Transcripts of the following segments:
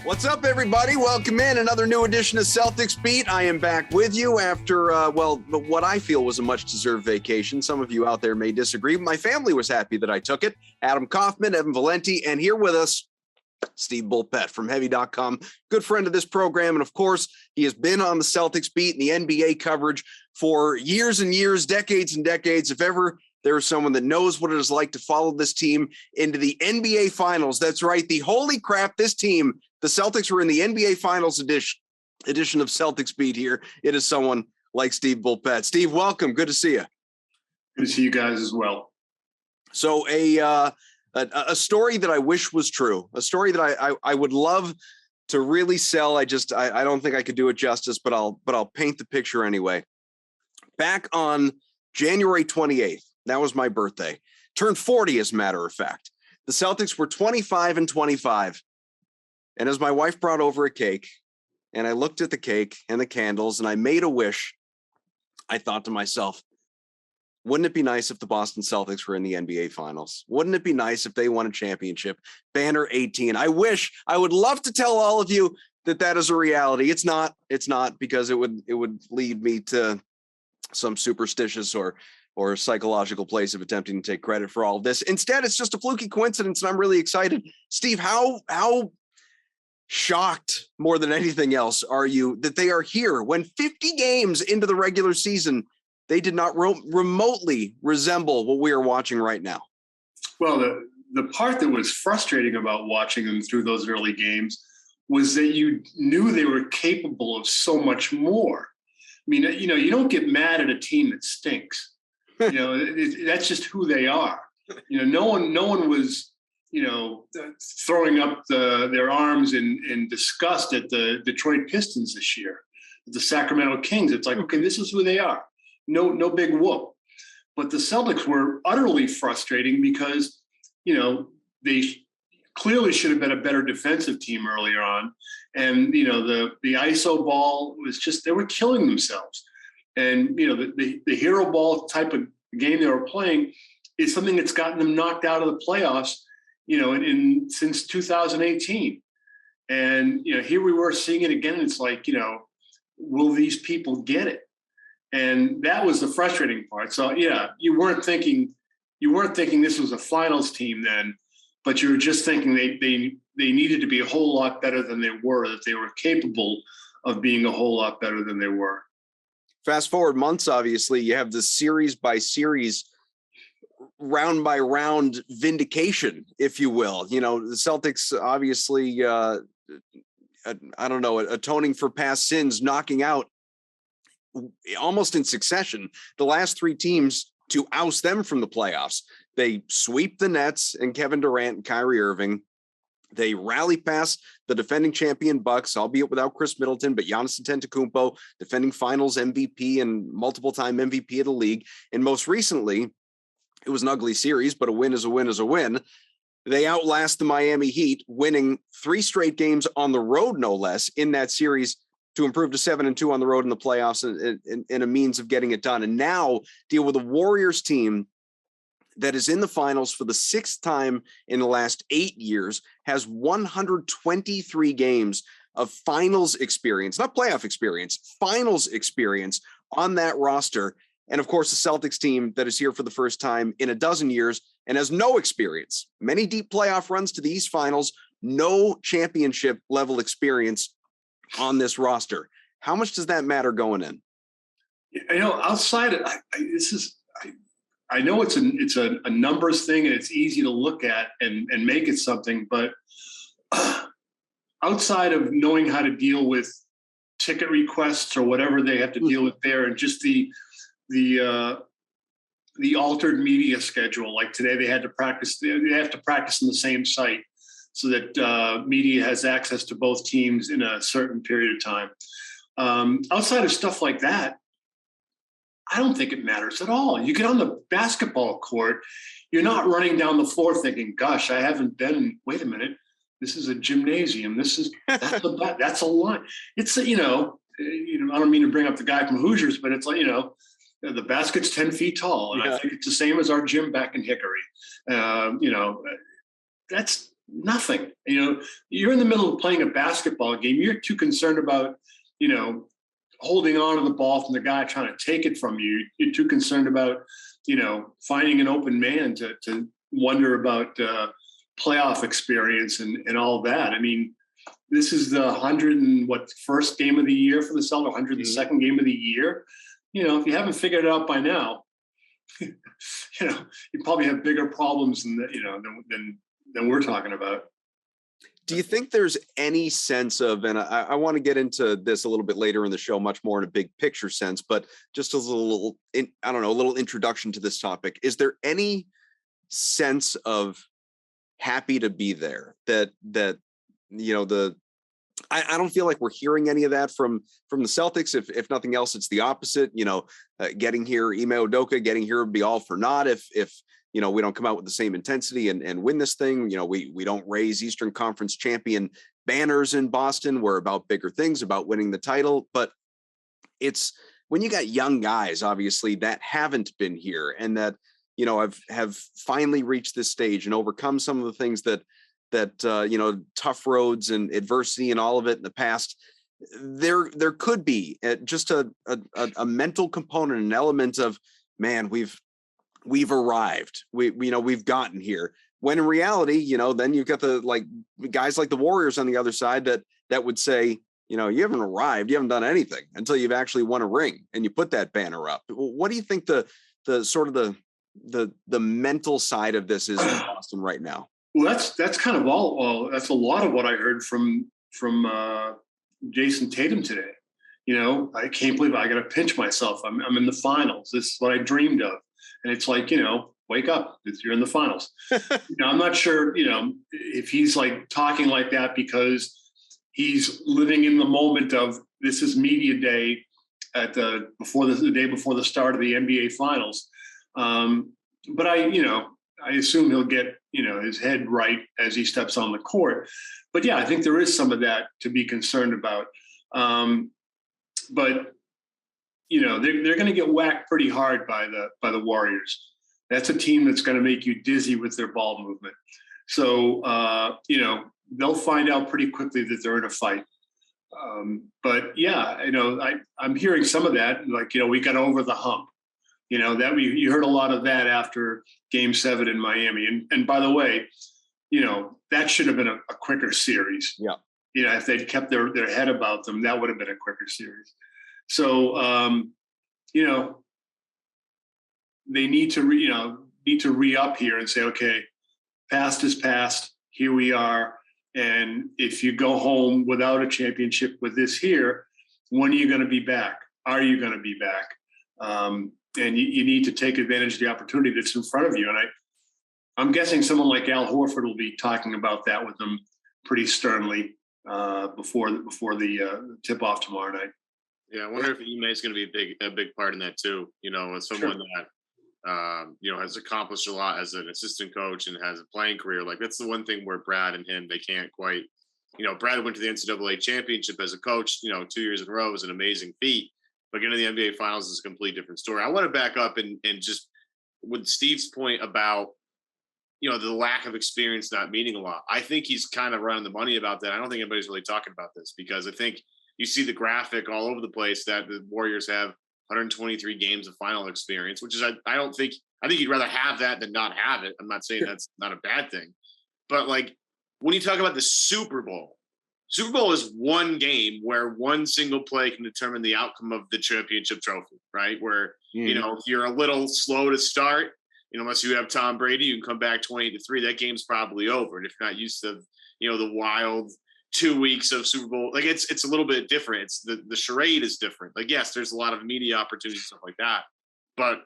What's up, everybody? Welcome in another new edition of Celtics Beat. I am back with you after, what I feel was a much-deserved vacation. Some of you out there may disagree. My family was happy that I took it. Adam Kaufman, Evan Valenti, and here with us, Steve Bulpett from Heavy.com, good friend of this program. And of course, he has been on the Celtics Beat and the NBA coverage for years and years, decades and decades. If ever there is someone that knows what it is like to follow this team into the NBA Finals, that's right. The holy crap, this team, the Celtics were in the NBA Finals edition of Celtics Beat here. It is someone like Steve Bulpett. Steve, welcome. Good to see you. Good to see you guys as well. So a story that I wish was true, a story that I would love to really sell. I don't think I could do it justice, but I'll paint the picture anyway. Back on January 28th, that was my birthday. Turned 40, as a matter of fact. The Celtics were 25-25. And as my wife brought over a cake, and I looked at the cake and the candles, and I made a wish, I thought to myself, wouldn't it be nice if the Boston Celtics were in the NBA Finals? Wouldn't it be nice if they won a championship? Banner 18. I would love to tell all of you that is a reality. It's not because it would lead me to some superstitious or psychological place of attempting to take credit for all of this. Instead, it's just a fluky coincidence, and I'm really excited. Steve, how shocked more than anything else are you that they are here when 50 games into the regular season, they did not remotely resemble what we are watching right now? Well, the part that was frustrating about watching them through those early games was that you knew they were capable of so much more. I mean, you don't get mad at a team that stinks. That's just who they are. No one was, throwing up their arms in disgust at the Detroit Pistons this year, the Sacramento Kings. It's like, okay, this is who they are. No big whoop. But the Celtics were utterly frustrating because, they clearly should have been a better defensive team earlier on. And, the ISO ball was just, they were killing themselves. And, the hero ball type of game they were playing is something that's gotten them knocked out of the playoffs, since 2018. And, here we were seeing it again. And it's like, will these people get it? And that was the frustrating part. So, yeah, you weren't thinking this was a finals team then, but you were just thinking they needed to be a whole lot better than they were, that they were capable of being a whole lot better than they were. Fast forward months, obviously, you have the series by series, round by round vindication, if you will. The Celtics obviously, atoning for past sins, knocking out almost in succession the last three teams to oust them from the playoffs. They sweep the Nets and Kevin Durant and Kyrie Irving. They rally past the defending champion Bucks, albeit without Chris Middleton, but Giannis Antetokounmpo, defending finals MVP and multiple-time MVP of the league. And most recently, it was an ugly series, but a win is a win is a win. They outlast the Miami Heat, winning 3 straight games on the road, no less, in that series to improve to 7-2 on the road in the playoffs and a means of getting it done. And now deal with a Warriors team that is in the finals for the 6th time in the last 8 years, has 123 games of finals experience, not playoff experience, finals experience on that roster. And of course, the Celtics team that is here for the first time in a dozen years and has no experience, many deep playoff runs to the East Finals, no championship level experience on this roster. How much does that matter going in? Outside of I know it's a numbers thing and it's easy to look at and make it something, but outside of knowing how to deal with ticket requests or whatever they have to deal with there, and just the altered media schedule, like today they have to practice in the same site so that media has access to both teams in a certain period of time. Outside of stuff like that, I don't think it matters at all. You get on the basketball court, you're not running down the floor thinking, gosh, I haven't been, wait a minute, this is a gymnasium. That's a line. It's, I don't mean to bring up the guy from Hoosiers, but it's like, the basket's 10 feet tall. And I think it's the same as our gym back in Hickory. Nothing. You're in the middle of playing a basketball game. You're too concerned about, holding on to the ball from the guy trying to take it from you. You're too concerned about, finding an open man to wonder about playoff experience and all that. I mean, this is the first game of the year for the Celtics, 102nd game of the year. If you haven't figured it out by now, you probably have bigger problems than we're talking about. Do you think there's any sense of, and I want to get into this a little bit later in the show, much more in a big picture sense, but just as a little introduction to this topic, is there any sense of happy to be there that I don't feel like we're hearing any of that from the Celtics. If nothing else, it's the opposite. Getting here, Ime Udoka getting here would be all for naught if we don't come out with the same intensity and win this thing. We don't raise Eastern Conference champion banners in Boston. We're about bigger things, about winning the title. But it's when you got young guys, obviously, that haven't been here and that have finally reached this stage and overcome some of the things that tough roads and adversity and all of it in the past. There could be just a mental component, an element of, man, we've arrived. We've gotten here. When in reality, then you've got the guys like the Warriors on the other side that would say, you haven't arrived, you haven't done anything until you've actually won a ring and you put that banner up. What do you think the sort of the mental side of this is in Boston right now? Well, that's kind of all. That's a lot of what I heard from Jason Tatum today. I can't believe I got to pinch myself. I'm in the finals. This is what I dreamed of, and it's like, wake up. You're in the finals. I'm not sure, if he's talking like that because he's living in the moment of this is media day the day before the start of the NBA finals. But I assume he'll get, his head right as he steps on the court. But yeah, I think there is some of that to be concerned about. But they're going to get whacked pretty hard by the Warriors. That's a team that's going to make you dizzy with their ball movement. So they'll find out pretty quickly that they're in a fight. But yeah, I'm hearing some of that, we got over the hump. That you heard a lot of that after Game 7 in Miami. And by the way, that should have been a quicker series. Yeah. If they'd kept their head about them, that would have been a quicker series. So, they need to re-up here and say, okay, past is past. Here we are. And if you go home without a championship with this here, when are you going to be back? Are you going to be back? And you need to take advantage of the opportunity that's in front of you. And I'm guessing someone like Al Horford will be talking about that with them pretty sternly before the tip-off tomorrow night. Yeah, I wonder if Ime is going to be a big part in that too. As someone that has accomplished a lot as an assistant coach and has a playing career. That's the one thing where Brad and him, they can't quite. Brad went to the NCAA championship as a coach. 2 years in a row was an amazing feat. But getting to the NBA Finals is a completely different story. I want to back up and just with Steve's point about, the lack of experience not meaning a lot. I think he's kind of running the money about that. I don't think anybody's really talking about this because I think you see the graphic all over the place that the Warriors have 123 games of final experience, which is, I think you'd rather have that than not have it. I'm not saying that's not a bad thing. But when you talk about the Super Bowl is one game where one single play can determine the outcome of the championship trophy, right? Where, if you're a little slow to start, unless you have Tom Brady, you can come back 28-3, that game's probably over. And if you're not used to, the wild 2 weeks of Super Bowl, it's a little bit different. It's the charade is different. Yes, there's a lot of media opportunities, stuff like that. But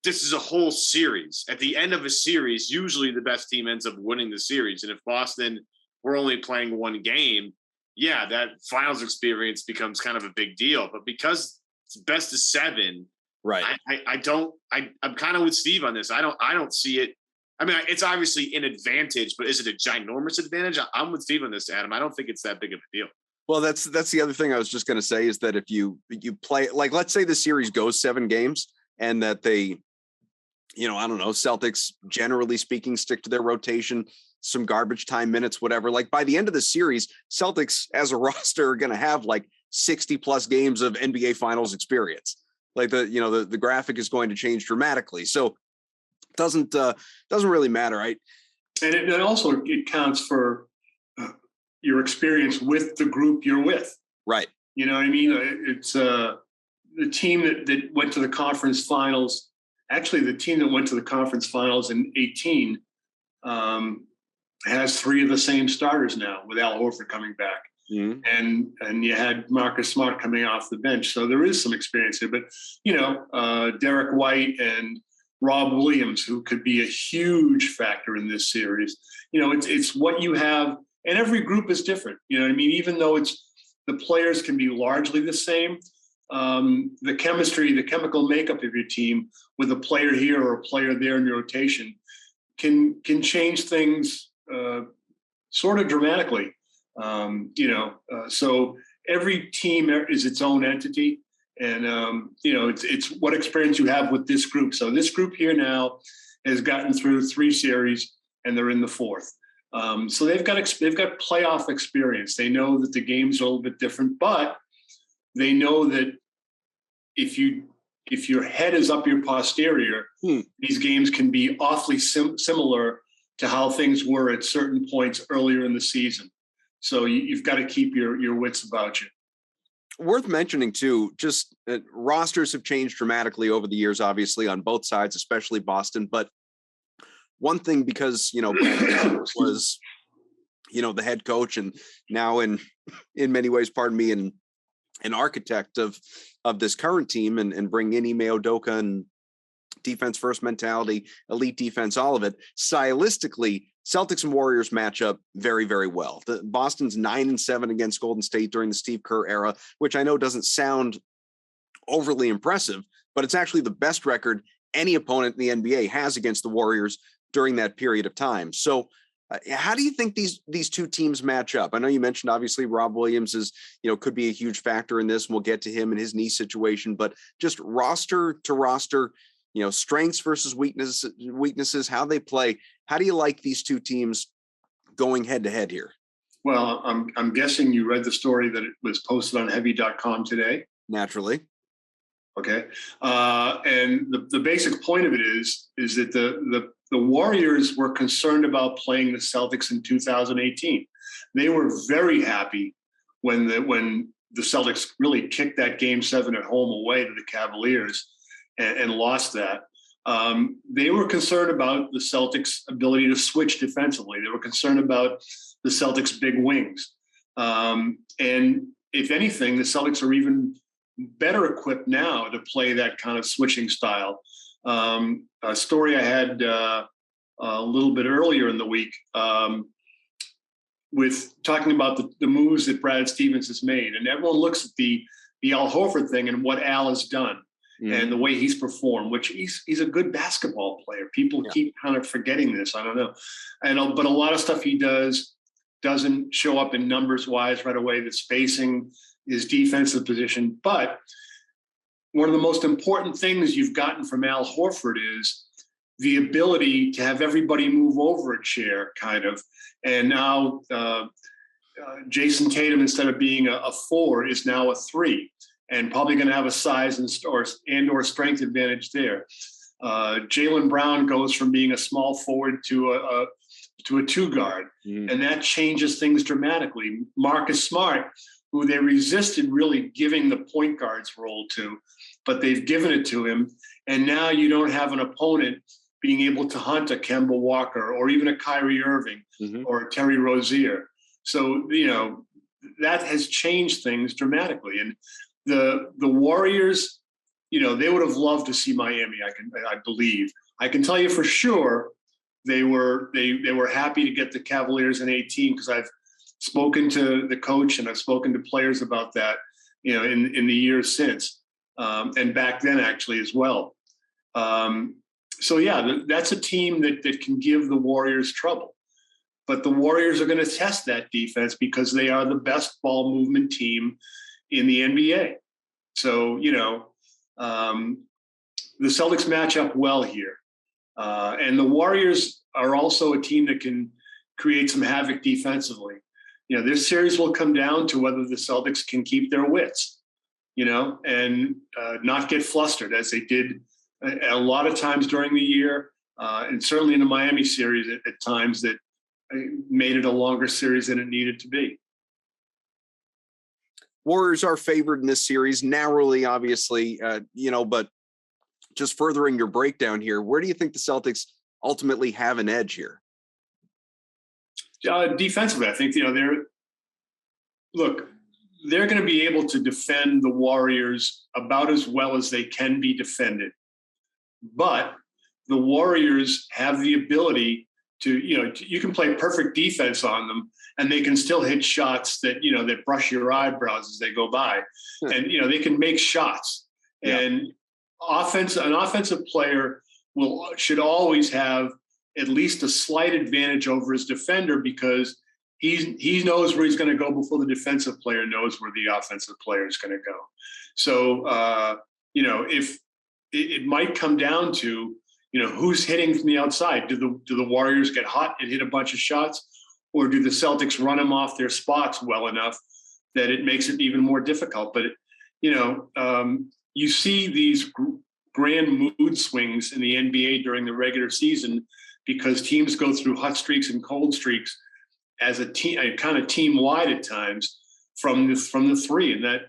this is a whole series. At the end of a series, usually the best team ends up winning the series. And if Boston were only playing one game, yeah, that finals experience becomes kind of a big deal. But because it's best of 7, right? I'm kind of with Steve on this. I don't see it. I mean, it's obviously an advantage, but is it a ginormous advantage? I'm with Steve on this, Adam. I don't think it's that big of a deal. Well, that's the other thing I was just going to say is that if you play, let's say the series goes 7 games and that they, Celtics, generally speaking, stick to their rotation, some garbage time minutes, whatever. Like by the end of the series, Celtics as a roster are going to have like 60 plus games of NBA finals experience. Like the graphic is going to change dramatically. So it doesn't really matter. Right. And it also, it counts for your experience with the group you're with. Right. You know what I mean? It's the team that went to the conference finals. Actually, the team that went to the conference finals in 18 has 3 of the same starters now, with Al Horford coming back. Mm-hmm. And you had Marcus Smart coming off the bench. So there is some experience here. But, Derek White and Rob Williams, who could be a huge factor in this series. It's what you have, and every group is different. You know what I mean? Even though the players can be largely the same, the chemistry, the chemical makeup of your team with a player here or a player there in your rotation can change things sort of dramatically. So every team is its own entity, and it's what experience you have with this group. So this group here now has gotten through 3 series, and they're in the 4th. So they've got playoff experience. They know that the games are a little bit different, but they know that if your head is up your posterior, these games can be awfully similar to how things were at certain points earlier in the season. So you've got to keep your wits about you. Worth mentioning too, just rosters have changed dramatically over the years, obviously on both sides, especially Boston. But one thing, because Brad was the head coach, and now in many ways, pardon me, an architect of this current team, and bring in Ime Udoka and defense first mentality, elite defense, all of it. Stylistically, Celtics and Warriors match up very, very well. The Boston's 9-7 against Golden State during the Steve Kerr era, which I know doesn't sound overly impressive, but it's actually the best record any opponent in the NBA has against the Warriors during that period of time. So how do you think these two teams match up? I know you mentioned obviously Rob Williams is, could be a huge factor in this, and we'll get to him and his knee situation, but just roster to roster, strengths versus weaknesses, how they play. How do you like these two teams going head to head here? Well, I'm guessing you read the story that it was posted on heavy.com today. Naturally. Okay. And the basic point of it is that the Warriors were concerned about playing the Celtics in 2018. They were very happy when the Celtics really kicked that Game 7 at home away to the Cavaliers and lost that. They were concerned about the Celtics' ability to switch defensively. They were concerned about the Celtics' big wings. And if anything, the Celtics are even better equipped now to play that kind of switching style. A story I had a little bit earlier in the week with talking about the moves that Brad Stevens has made. And everyone looks at the Al Horford thing and what Al has done. And the way he's performed, which he's a good basketball player. People keep kind of forgetting this. I don't know. But a lot of stuff he does doesn't show up in numbers wise right away. The spacing, his defensive position. But one of the most important things you've gotten from Al Horford is the ability to have everybody move over a chair, kind of. And now Jason Tatum, instead of being a 4, is now a 3. And probably going to have a size and/or strength advantage there. Jaylen Brown goes from being a small forward to a 2 guard, and that changes things dramatically. Marcus Smart, who they resisted really giving the point guard's role to, but they've given it to him, and now you don't have an opponent being able to hunt a Kemba Walker or even a Kyrie Irving or a Terry Rozier. So that has changed things dramatically, and the Warriors, they would have loved to see Miami. I believe. I can tell you for sure they were happy to get the Cavaliers in 18, because I've spoken to the coach and I've spoken to players about that, in the years since, and back then actually as well. So that's a team that can give the Warriors trouble, but the Warriors are going to test that defense because they are the best ball movement team in the NBA. So, the Celtics match up well here. And the Warriors are also a team that can create some havoc defensively. This series will come down to whether the Celtics can keep their wits, and not get flustered as they did a lot of times during the year, and certainly in the Miami series at times that made it a longer series than it needed to be. Warriors are favored in this series, narrowly, obviously, but just furthering your breakdown here, where do you think the Celtics ultimately have an edge here? Defensively, I think, they're going to be able to defend the Warriors about as well as they can be defended. But the Warriors have the ability to, you can play perfect defense on them and they can still hit shots that, that brush your eyebrows as they go by. And, they can make shots. Yeah. And an offensive player should always have at least a slight advantage over his defender, because he knows where he's going to go before the defensive player knows where the offensive player is going to go. So, if it might come down to, who's hitting from the outside. Do the Warriors get hot and hit a bunch of shots, or do the Celtics run them off their spots well enough that it makes it even more difficult? But, you see these grand mood swings in the NBA during the regular season because teams go through hot streaks and cold streaks as a team, kind of team-wide at times from the three, and that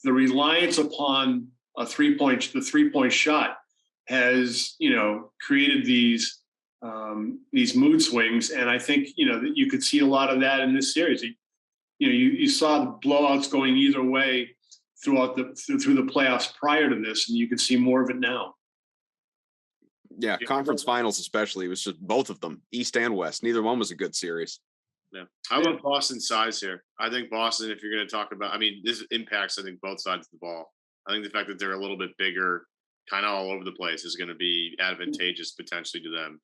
the reliance upon the three-point shot has, created these mood swings. And I think, that you could see a lot of that in this series. You saw the blowouts going either way through the playoffs prior to this, and you could see more of it now. Yeah, conference finals especially, it was just both of them, East and West. Neither one was a good series. Yeah. How about Boston's size here? I think Boston, if you're going to talk about, this impacts, I think, both sides of the ball. I think the fact that they're a little bit bigger, kind of all over the place, is going to be advantageous potentially to them.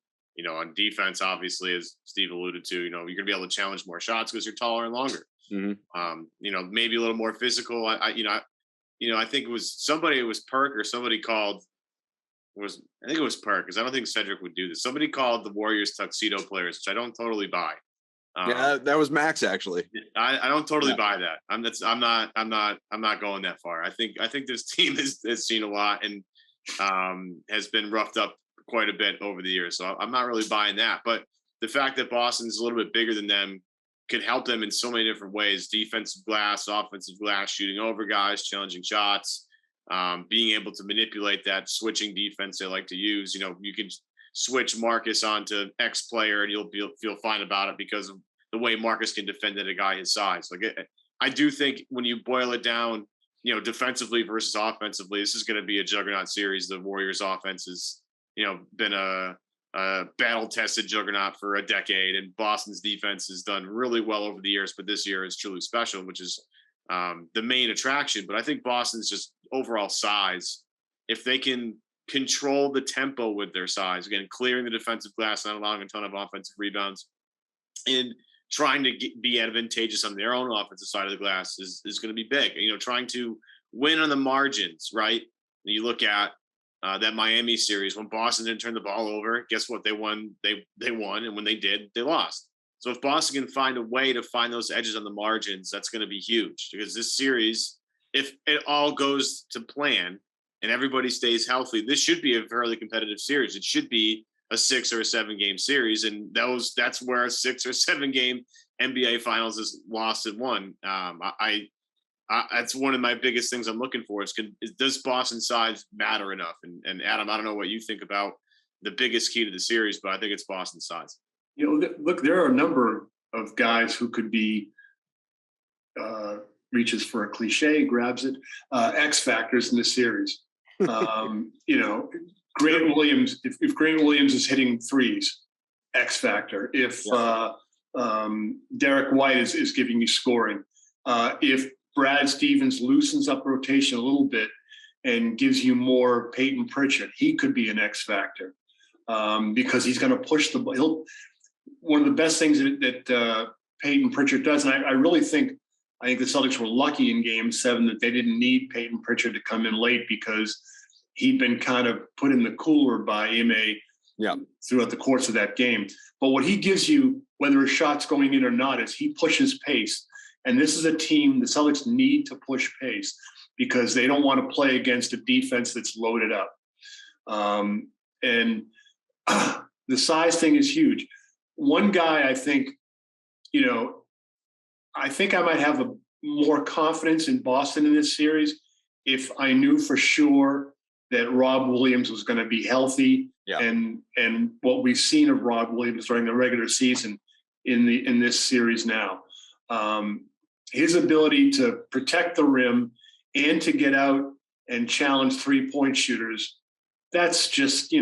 On defense, obviously, as Steve alluded to, you're going to be able to challenge more shots because you're taller and longer. Mm-hmm. Maybe a little more physical. I think it was Perk or somebody called. I think it was Perk, because I don't think Cedric would do this. Somebody called the Warriors tuxedo players, which I don't totally buy. Yeah, that was Max actually. I don't totally buy that. I'm not going that far. I think this team has seen a lot and has been roughed up quite a bit over the years. So I'm not really buying that. But the fact that Boston's a little bit bigger than them could help them in so many different ways: defensive glass, offensive glass, shooting over guys, challenging shots, being able to manipulate that switching defense they like to use. You can switch Marcus onto X player and you'll feel fine about it because of the way Marcus can defend at a guy his size. I do think when you boil it down, defensively versus offensively, this is going to be a juggernaut series. The Warriors offense has, been a battle-tested juggernaut for a decade, and Boston's defense has done really well over the years, but this year is truly special, which is the main attraction. But I think Boston's just overall size, if they can control the tempo with their size, again, clearing the defensive glass, not allowing a ton of offensive rebounds, and trying to be advantageous on their own offensive side of the glass is going to be big. Trying to win on the margins, right? And you look at that Miami series, when Boston didn't turn the ball over, guess what? They won. They won, and when they did, they lost. So if Boston can find a way to find those edges on the margins, that's going to be huge, because this series, if it all goes to plan and everybody stays healthy, this should be a fairly competitive series. It should be a 6 or a 7 game series. And that's where a 6 or 7 game NBA finals is lost and won. That's one of my biggest things I'm looking for is does Boston size matter enough? And Adam, I don't know what you think about the biggest key to the series, but I think it's Boston size. Look, there are a number of guys who could be reaches for a cliche, grabs it, X factors in the series. Grant Williams, if Grant Williams is hitting threes, X factor. If Derek White is giving you scoring, if Brad Stevens loosens up rotation a little bit and gives you more Peyton Pritchard, he could be an X factor because he's going to push the ball. One of the best things that Peyton Pritchard does, and I really think the Celtics were lucky in Game 7 that they didn't need Peyton Pritchard to come in late, because he'd been kind of put in the cooler by Ime throughout the course of that game. But what he gives you, whether a shot's going in or not, is he pushes pace. And this is a team, the Celtics need to push pace because they don't want to play against a defense that's loaded up. And the size thing is huge. One guy, I think, I think I might have a more confidence in Boston in this series if I knew for sure that Rob Williams was going to be healthy. And what we've seen of Rob Williams during the regular season in this series now. His ability to protect the rim and to get out and challenge 3-point shooters, that's just,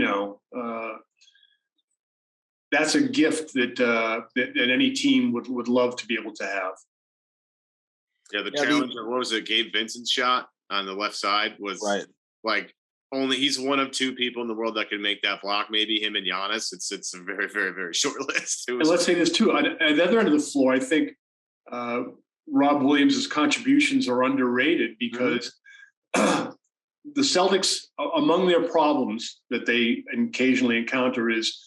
that's a gift that any team would love to be able to have. Yeah, the challenge of, what was it, Gabe Vincent's shot on the left side was like he's one of 2 people in the world that could make that block, maybe him and Giannis. It's a very, very, very short list. And let's say this too, at the other end of the floor, I think Rob Williams' contributions are underrated because the Celtics, among their problems that they occasionally encounter is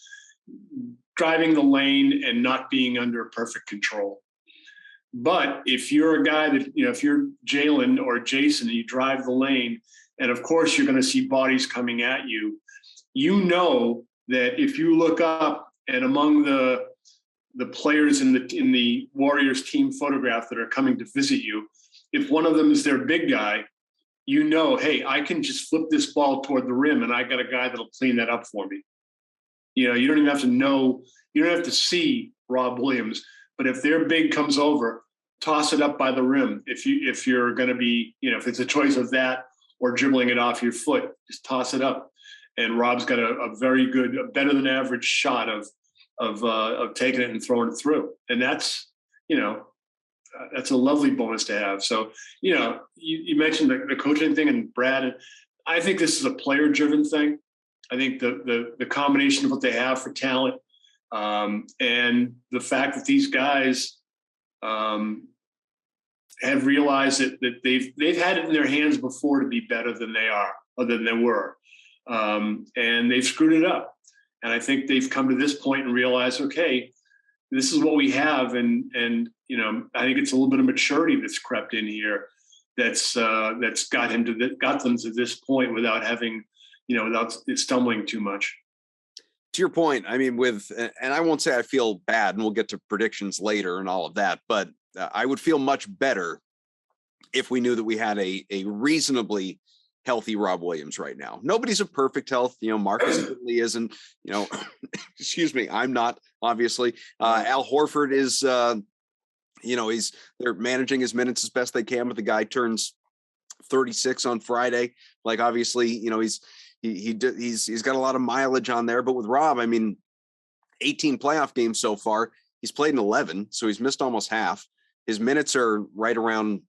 driving the lane and not being under perfect control. But if you're a guy that, if you're Jalen or Jason and you drive the lane, and of course you're going to see bodies coming at you, that if you look up and among the players in the Warriors team photograph that are coming to visit you, if one of them is their big guy, hey, I can just flip this ball toward the rim and I got a guy that'll clean that up for me. You don't even have to know, you don't have to see Rob Williams, but if their big comes over, toss it up by the rim. If you're going to be, if it's a choice of that or dribbling it off your foot, just toss it up. And Rob's got a very good, a better than average shot of taking it and throwing it through. And that's, that's a lovely bonus to have. So, you mentioned the coaching thing and Brad, and I think this is a player driven thing. I think the combination of what they have for talent and the fact that these guys have realized that they've had it in their hands before to be better than they are, or than they were. And they've screwed it up. And I think they've come to this point and realized, okay, this is what we have. And I think it's a little bit of maturity that's crept in here that's got them to this point without having, without stumbling too much. To your point, I mean, and I won't say I feel bad, and we'll get to predictions later and all of that, but I would feel much better if we knew that we had a reasonably healthy Rob Williams right now. Nobody's a perfect health. Marcus certainly isn't, excuse me. I'm not, obviously. Al Horford is, they're managing his minutes as best they can, but the guy turns 36 on Friday. Like, obviously, he's got a lot of mileage on there, but with Rob, I mean, 18 playoff games so far, he's played in 11. So he's missed almost half. His minutes are right around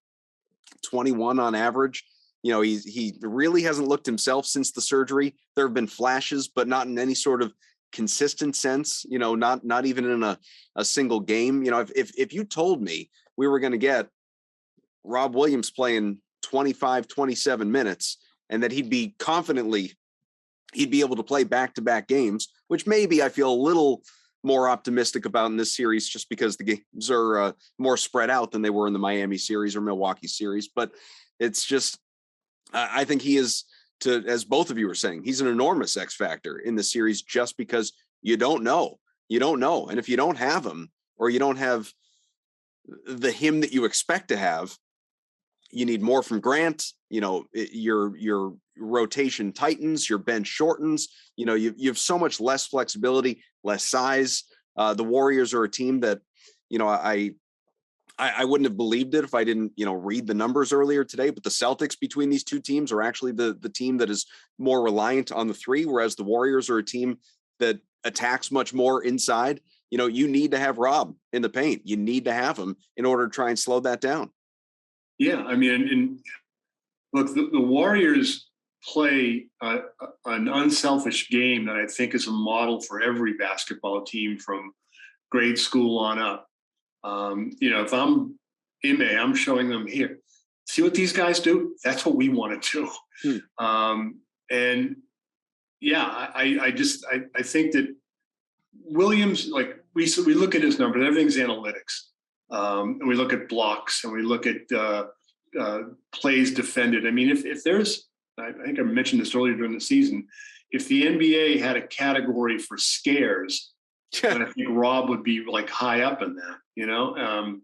21 on average. He really hasn't looked himself since the surgery. There have been flashes, but not in any sort of consistent sense, not even in a single game. If you told me we were going to get Rob Williams playing 25, 27 minutes and that he'd be able to play back-to-back games, which maybe I feel a little more optimistic about in this series just because the games are more spread out than they were in the Miami series or Milwaukee series. But it's just, I think he is, as both of you were saying, he's an enormous X factor in the series just because you don't know. And if you don't have him, or you don't have him that you expect to have, you need more from Grant. Your rotation tightens, your bench shortens. You have so much less flexibility, less size. The Warriors are a team that, I wouldn't have believed it if I didn't, read the numbers earlier today. But the Celtics between these two teams are actually the team that is more reliant on the three, whereas the Warriors are a team that attacks much more inside. You need to have Rob in the paint. You need to have him in order to try and slow that down. Yeah, I mean, and look, the Warriors play an unselfish game that I think is a model for every basketball team from grade school on up. If I'm Ime, I'm showing them here. See what these guys do? That's what we want to do. And yeah, I think that Williams, like we look at his numbers, everything's analytics, and we look at blocks and we look at plays defended. I mean, if there's, I think I mentioned this earlier during the season, if the NBA had a category for scares, then I think Rob would be like high up in that. You know,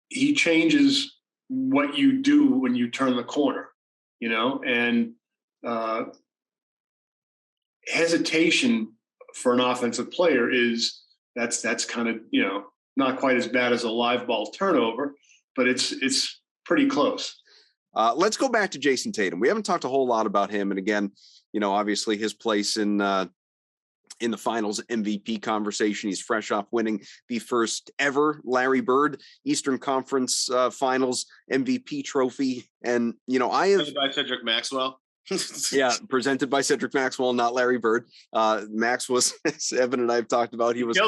he changes what you do when you turn the corner. You know, and hesitation for an offensive player that's kind of, you know, not quite as bad as a live ball turnover, but it's pretty close. Let's go back to Jason Tatum. We haven't talked a whole lot about him, and again, you know, obviously his place in the finals MVP conversation. He's fresh off winning the first ever Larry Bird Eastern Conference Finals MVP trophy. And, you know, I have by Cedric Maxwell. Yeah, presented by Cedric Maxwell, not Larry Bird. Max was, as Evan and I have talked about, he was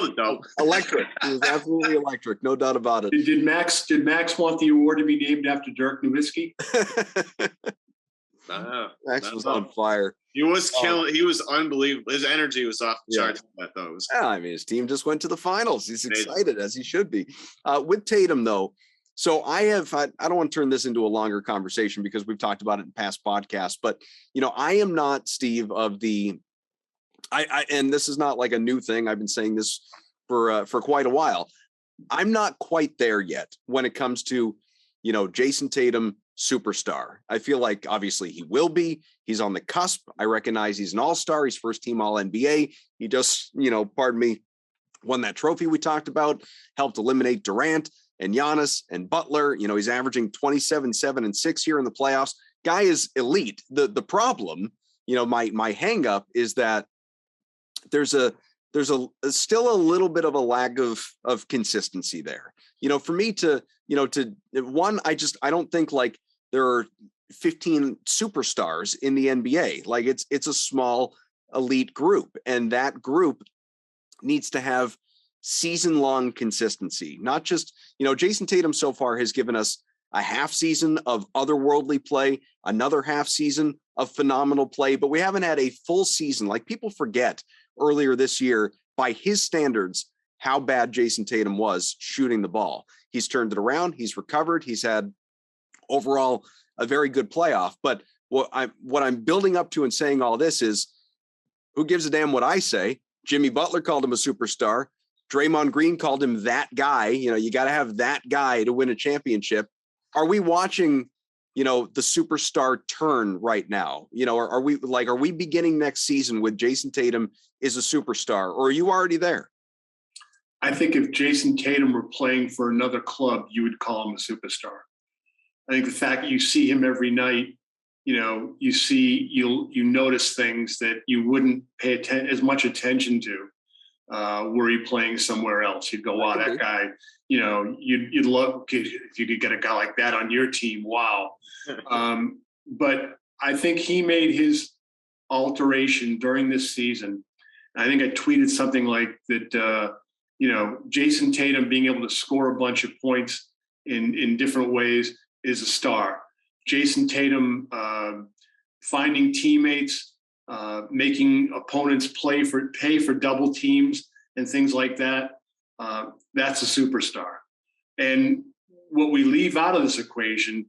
electric. He was absolutely electric, no doubt about it. Did Max want the award to be named after Dirk Nowitzki? Max was on fire. He was killing. He was unbelievable. His energy was off the charts. Yeah, I mean, his team just went to the finals. He's excited, as he should be. With Tatum, though, so I don't want to turn this into a longer conversation because we've talked about it in past podcasts, but, you know, I am not, Steve, of the, and this is not like a new thing. I've been saying this for quite a while. I'm not quite there yet when it comes to, you know, Jason Tatum, superstar. I feel like obviously he will be. He's on the cusp. I recognize he's an all-star. He's first team all-NBA. He just, you know, pardon me, won that trophy we talked about, helped eliminate Durant and Giannis and Butler. You know, he's averaging 27, 7, and 6 here in the playoffs. Guy is elite. The problem, you know, my hang up is that there's still a little bit of a lack of consistency there. You know, for me to one, I don't think like there are 15 superstars in the NBA. Like it's a small elite group, and that group needs to have season-long consistency. Not just, you know, Jason Tatum so far has given us a half season of otherworldly play, another half season of phenomenal play, but we haven't had a full season. Like, people forget earlier this year, by his standards, how bad Jason Tatum was shooting the ball. He's turned it around. He's recovered. He's had overall a very good playoff. But what I'm building up to and saying all this is, who gives a damn what I say? Jimmy Butler called him a superstar. Draymond Green called him that guy. You know, you got to have that guy to win a championship. Are we watching, you know, the superstar turn right now? You know, are we beginning next season with Jason Tatum is a superstar, or are you already there? I think if Jason Tatum were playing for another club, you would call him a superstar. I think the fact that you see him every night, you know, you notice things that you wouldn't pay as much attention to were he playing somewhere else. You'd go, wow, that guy, you know, you'd love if you could get a guy like that on your team. Wow. But I think he made his alteration during this season. I think I tweeted something like that, you know, Jason Tatum being able to score a bunch of points in different ways is a star. Jason Tatum finding teammates, making opponents pay for double teams and things like that. That's a superstar. And what we leave out of this equation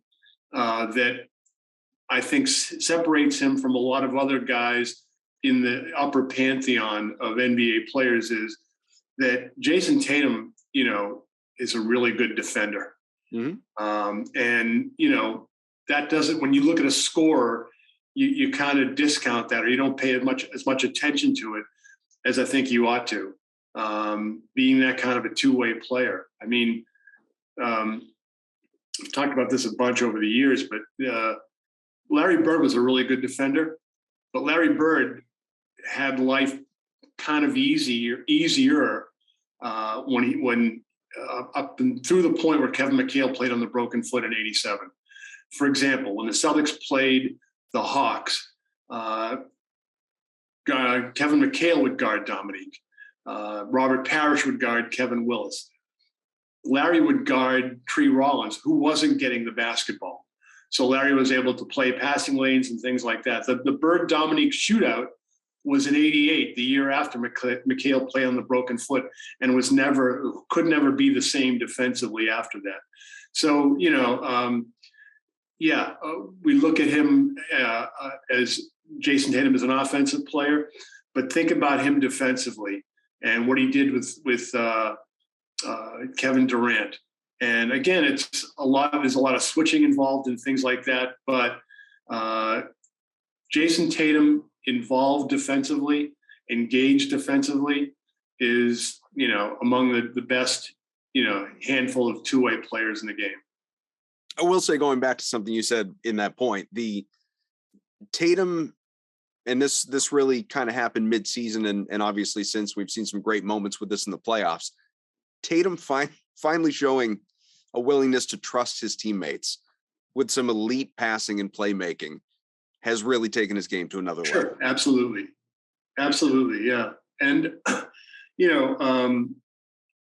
that I think separates him from a lot of other guys in the upper pantheon of NBA players is that Jason Tatum, you know, is a really good defender. Mm-hmm. And, you know, that doesn't, when you look at a scorer, you kind of discount that, or you don't pay as much attention to it as I think you ought to, being that kind of a two-way player. I mean, we've talked about this a bunch over the years, but Larry Bird was a really good defender, but Larry Bird had life kind of easier when up and through the point where Kevin McHale played on the broken foot in '87. For example, when the Celtics played the Hawks, Kevin McHale would guard Dominique. Robert Parrish would guard Kevin Willis. Larry would guard Tree Rollins, who wasn't getting the basketball. So Larry was able to play passing lanes and things like that. The Bird-Dominique shootout was in '88, the year after McHale played on the broken foot, and could never be the same defensively after that. So, we look at him as Jason Tatum as an offensive player, but think about him defensively and what he did with Kevin Durant. And again, there's a lot of switching involved and things like that. But Jason Tatum involved defensively, engaged defensively, is among the best handful of two-way players in the game. I will say, going back to something you said in that point, the Tatum, and this really kind of happened mid-season, and obviously since we've seen some great moments with this in the playoffs. Tatum finally showing a willingness to trust his teammates with some elite passing and playmaking has really taken his game to another level. Sure, absolutely, yeah, and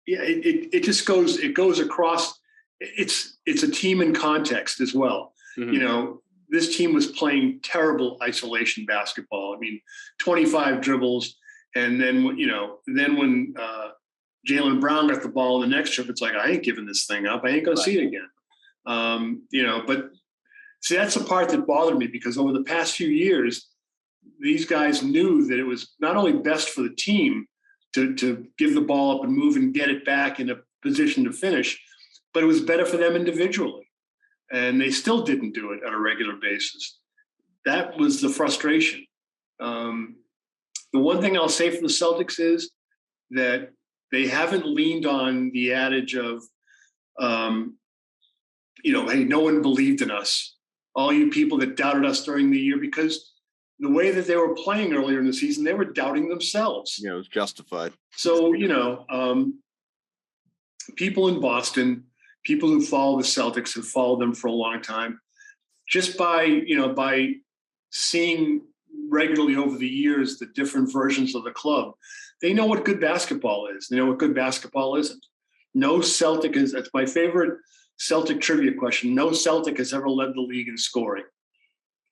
it just goes across. It's a team in context as well. Mm-hmm. This team was playing terrible isolation basketball. I mean, 25 dribbles, and then when Jaylen Brown got the ball in the next trip, it's like, I ain't giving this thing up. I ain't going to see it again. But see, that's the part that bothered me, because over the past few years, these guys knew that it was not only best for the team to give the ball up and move and get it back in a position to finish, but it was better for them individually. And they still didn't do it on a regular basis. That was the frustration. The one thing I'll say for the Celtics is that they haven't leaned on the adage of, hey, no one believed in us. All you people that doubted us during the year, because the way that they were playing earlier in the season, they were doubting themselves. Yeah, it was justified. So, people in Boston, people who follow the Celtics, have followed them for a long time, just by seeing regularly over the years the different versions of the club, they know what good basketball is. They know what good basketball isn't. No Celtic is, that's my favorite Celtic trivia question. No Celtic has ever led the league in scoring,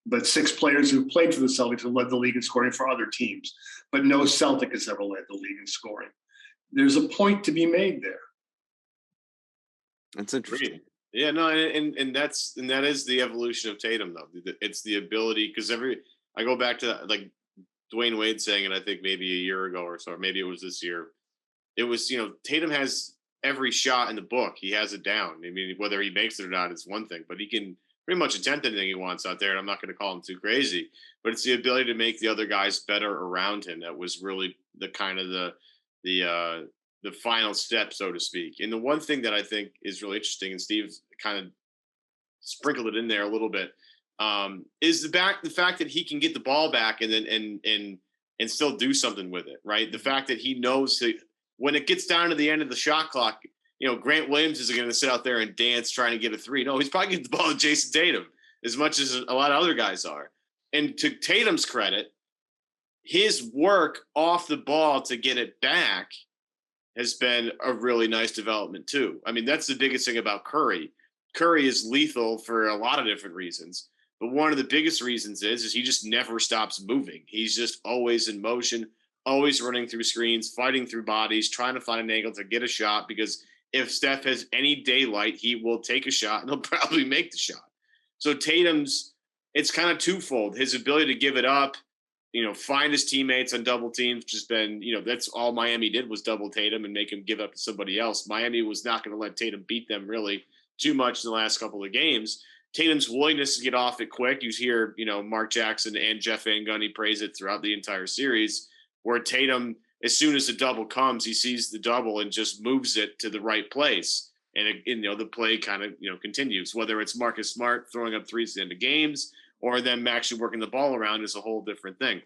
but 6 players who played for the Celtics have led the league in scoring for other teams, but no Celtic has ever led the league in scoring. There's a point to be made there. That's interesting. Yeah, no, and that is the evolution of Tatum, though. It's the ability, because I go back to like Dwayne Wade saying it, I think maybe a year ago or so, or maybe it was this year. It was, Tatum has every shot in the book. He has it down. I mean, whether he makes it or not is one thing, but he can pretty much attempt anything he wants out there. And I'm not going to call him too crazy, but it's the ability to make the other guys better around him that was really the kind of the final step, so to speak. And the one thing that I think is really interesting, and Steve kind of sprinkled it in there a little bit, is the fact that he can get the ball back and then and still do something with it, right? The fact that he knows that when it gets down to the end of the shot clock, Grant Williams isn't going to sit out there and dance trying to get a 3. No, he's probably getting the ball to Jason Tatum as much as a lot of other guys are. And to Tatum's credit, his work off the ball to get it back has been a really nice development too. I mean, that's the biggest thing about Curry. Curry is lethal for a lot of different reasons, but one of the biggest reasons is he just never stops moving. He's just always in motion, always running through screens, fighting through bodies, trying to find an angle to get a shot, because if Steph has any daylight, he will take a shot and he'll probably make the shot. So Tatum's, it's kind of twofold. His ability to give it up, find his teammates on double teams, just been, that's all Miami did was double Tatum and make him give up to somebody else. Miami was not going to let Tatum beat them really too much in the last couple of games. Tatum's willingness to get off it quick. You hear, Mark Jackson and Jeff Van Gundy praise it throughout the entire series, where Tatum, as soon as the double comes, he sees the double and just moves it to the right place. And the play kind of, continues, whether it's Marcus Smart throwing up threes at the end of games, or them actually working the ball around is a whole different thing.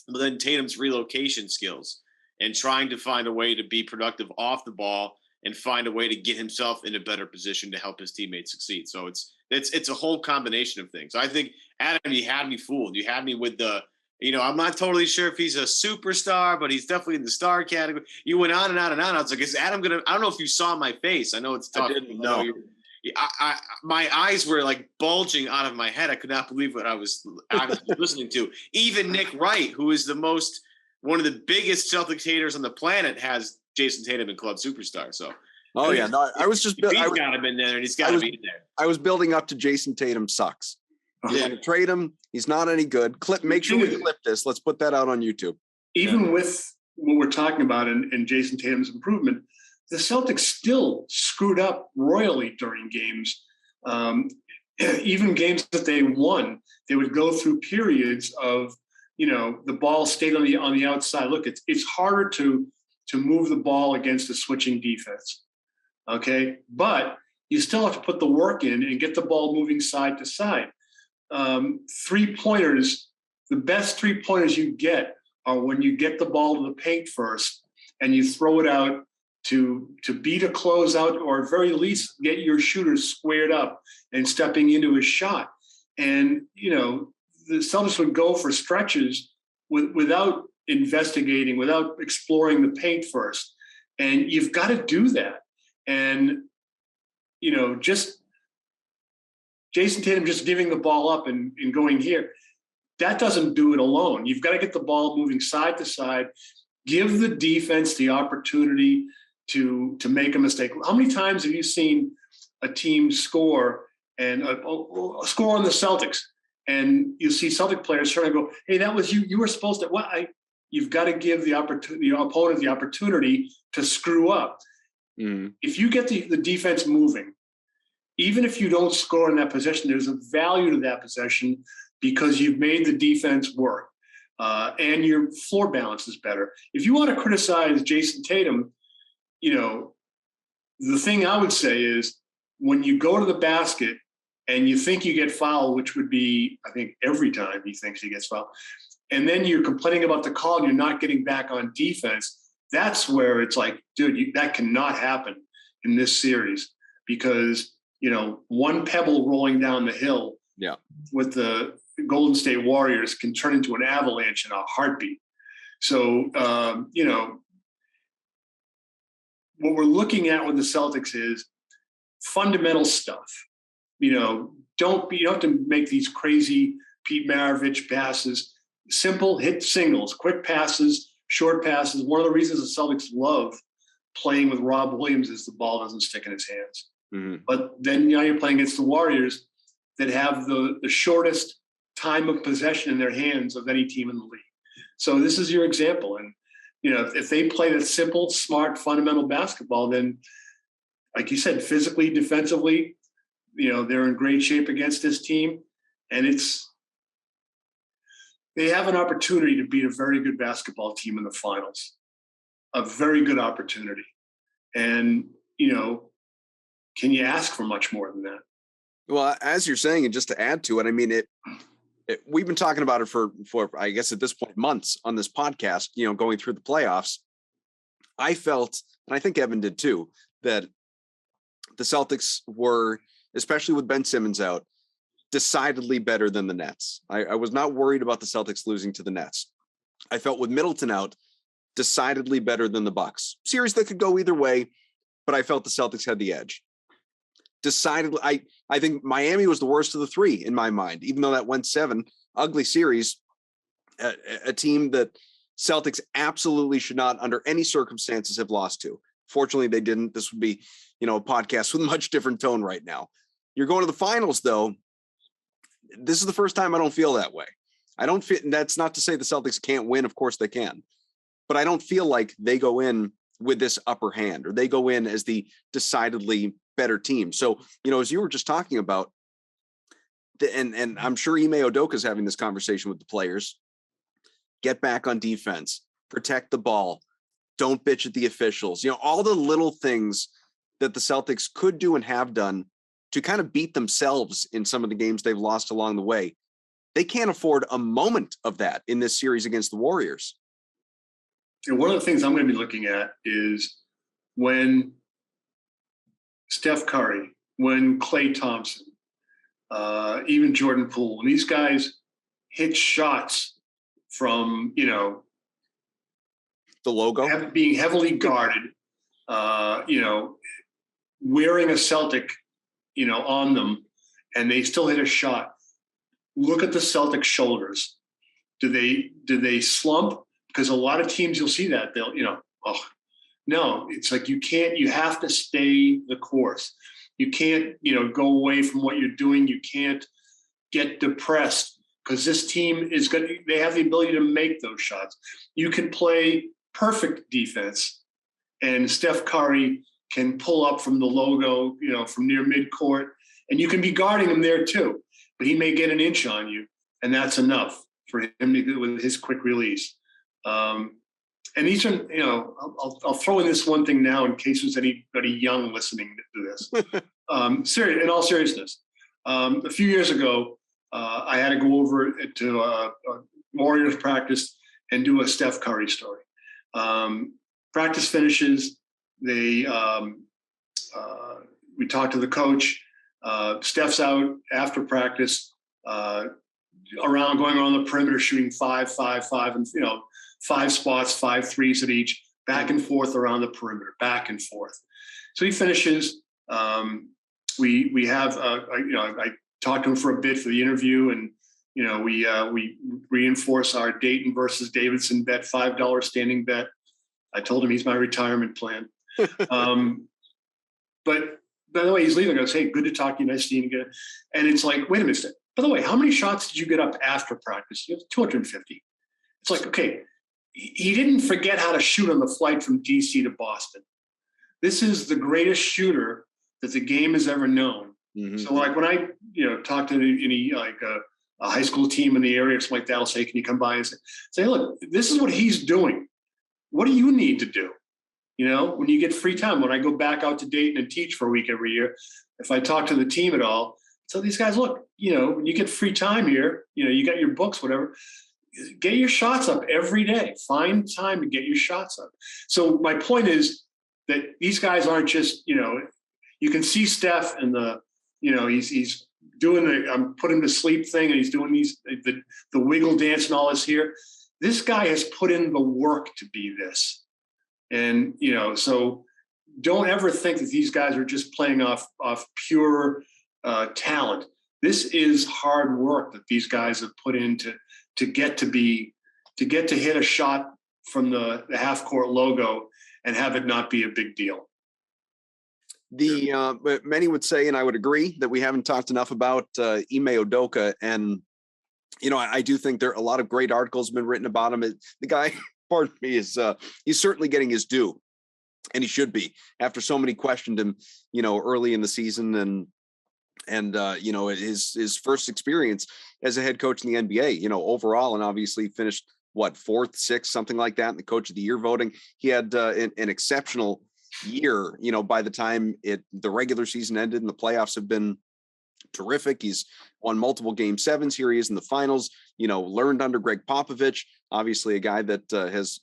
But then Tatum's relocation skills and trying to find a way to be productive off the ball and find a way to get himself in a better position to help his teammates succeed. So it's a whole combination of things. I think, Adam, you had me fooled. You had me with the, I'm not totally sure if he's a superstar, but he's definitely in the star category. You went on and on and on. I was like, is Adam going to, I don't know if you saw my face. I know it's tough. I didn't know. my eyes were like bulging out of my head. I could not believe what I was listening to. Even Nick Wright, who is one of the biggest Celtics haters on the planet, has Jason Tatum in club superstar. So, I was just he's got him in there, and he's got to be in there. I was building up to Jason Tatum sucks. You want to trade him? He's not any good. Make sure we clip this. Let's put that out on YouTube. Even with what we're talking about and Jason Tatum's improvement, the Celtics still screwed up royally during games. Even games that they won, they would go through periods of, the ball stayed on the outside. Look, it's harder to move the ball against a switching defense. Okay, but you still have to put the work in and get the ball moving side to side. 3-pointers, the best 3-pointers you get are when you get the ball to the paint first and you throw it out to beat a closeout, or at very least get your shooters squared up and stepping into a shot. And, the Celtics would go for stretches without investigating, without exploring the paint first. And you've got to do that. And, just Jason Tatum just giving the ball up and going here, that doesn't do it alone. You've got to get the ball moving side to side, give the defense the opportunity to make a mistake. How many times have you seen a team score and score on the Celtics, and you see Celtic players trying to go, "Hey, that was you. You were supposed to." What? You've got to give the opponent the opportunity to screw up. Mm. If you get the defense moving, even if you don't score in that possession, there's a value to that possession because you've made the defense work, and your floor balance is better. If you want to criticize Jason Tatum, the thing I would say is when you go to the basket and you think you get fouled, which would be, I think, every time he thinks he gets fouled, and then you're complaining about the call and you're not getting back on defense, that's where it's like, dude, that cannot happen in this series because, one pebble rolling down the hill with the Golden State Warriors can turn into an avalanche in a heartbeat. So, what we're looking at with the Celtics is fundamental stuff. You don't have to make these crazy Pete Maravich passes. Simple hit singles, quick passes, short passes. One of the reasons the Celtics love playing with Rob Williams is the ball doesn't stick in his hands. Mm-hmm. But then you're playing against the Warriors that have the shortest time of possession in their hands of any team in the league. So this is your example. And, if they play that simple, smart, fundamental basketball, then, like you said, physically, defensively, they're in great shape against this team. And they have an opportunity to beat a very good basketball team in the finals, a very good opportunity. And, can you ask for much more than that? Well, as you're saying, and just to add to it, I mean, we've been talking about it for I guess at this point months on this podcast, going through the playoffs. I felt, and I think Evan did too, that the Celtics were, especially with Ben Simmons out, decidedly better than the Nets. I was not worried about the Celtics losing to the Nets. I felt with Middleton out, decidedly better than the Bucks. Series that could go either way, but I felt the Celtics had the edge. Decidedly, I think Miami was the worst of the three in my mind, even though that went 7. Ugly series, a team that Celtics absolutely should not, under any circumstances, have lost to. Fortunately, they didn't. This would be, a podcast with a much different tone right now. You're going to the finals, though. This is the first time I don't feel that way. I don't feel, that's not to say the Celtics can't win. Of course they can. But I don't feel like they go in with this upper hand, or they go in as the decidedly better team. So, as you were just talking about, and I'm sure Ime Udoka is having this conversation with the players, get back on defense, protect the ball, don't bitch at the officials, all the little things that the Celtics could do and have done to kind of beat themselves in some of the games they've lost along the way. They can't afford a moment of that in this series against the Warriors. And one of the things I'm going to be looking at is when Steph Curry, when Klay Thompson, even Jordan Poole, when these guys hit shots from, the logo being heavily guarded, wearing a Celtic, on them, and they still hit a shot. Look at the Celtics shoulders. Do they slump? Because a lot of teams, you'll see that they'll, no, it's like you have to stay the course. You can't, go away from what you're doing. You can't get depressed because this team is good. They have the ability to make those shots. You can play perfect defense, and Steph Curry can pull up from the logo, from near midcourt, and you can be guarding him there too. But he may get an inch on you, and that's enough for him to do with his quick release. And these are, I'll throw in this one thing now in case there's anybody young listening to this. In all seriousness, a few years ago, I had to go over to a Warriors practice and do a Steph Curry story. Practice finishes, we talked to the coach. Steph's out after practice, going around the perimeter, shooting 5, and 5 spots, 5 threes at each, back and forth around the perimeter, back and forth. So he finishes. We have I talked to him for a bit for the interview, and we reinforce our Dayton versus Davidson bet, $5 standing bet. I told him he's my retirement plan. But by the way, he's leaving. I goes, hey, good to talk to you. Nice seeing you again. And it's like, wait a minute. By the way, how many shots did you get up after practice? You have 250. It's like, okay, he didn't forget how to shoot on the flight from DC to Boston. This is the greatest shooter that the game has ever known. Mm-hmm. So like when I, talk to any a high school team in the area or something like that, I'll say, can you come by and say, look, this is what he's doing. What do you need to do? When you get free time, when I go back out to Dayton and teach for a week every year, if I talk to the team at all, tell these guys, look, when you get free time here, you got your books, whatever, get your shots up every day. Find time to get your shots up. So my point is that these guys aren't just, you can see Steph and he's doing the put him to sleep thing, and he's doing the wiggle dance and all this here. This guy has put in the work to be this. And, so don't ever think that these guys are just playing off pure talent. This is hard work that these guys have put in to get to hit a shot from the half court logo and have it not be a big deal. But many would say, and I would agree, that we haven't talked enough about Ime Udoka. And, I do think there are a lot of great articles have been written about him. The guy, pardon me, is he's certainly getting his due, and he should be, after so many questioned him, early in the season and his first experience as a head coach in the NBA, overall, and obviously finished 4th, 6th, something like that in the coach of the year voting. He had an exceptional year, by the time the regular season ended, and the playoffs have been terrific. He's won multiple game 7s. Here he is in the finals, learned under Greg Popovich, obviously a guy that has,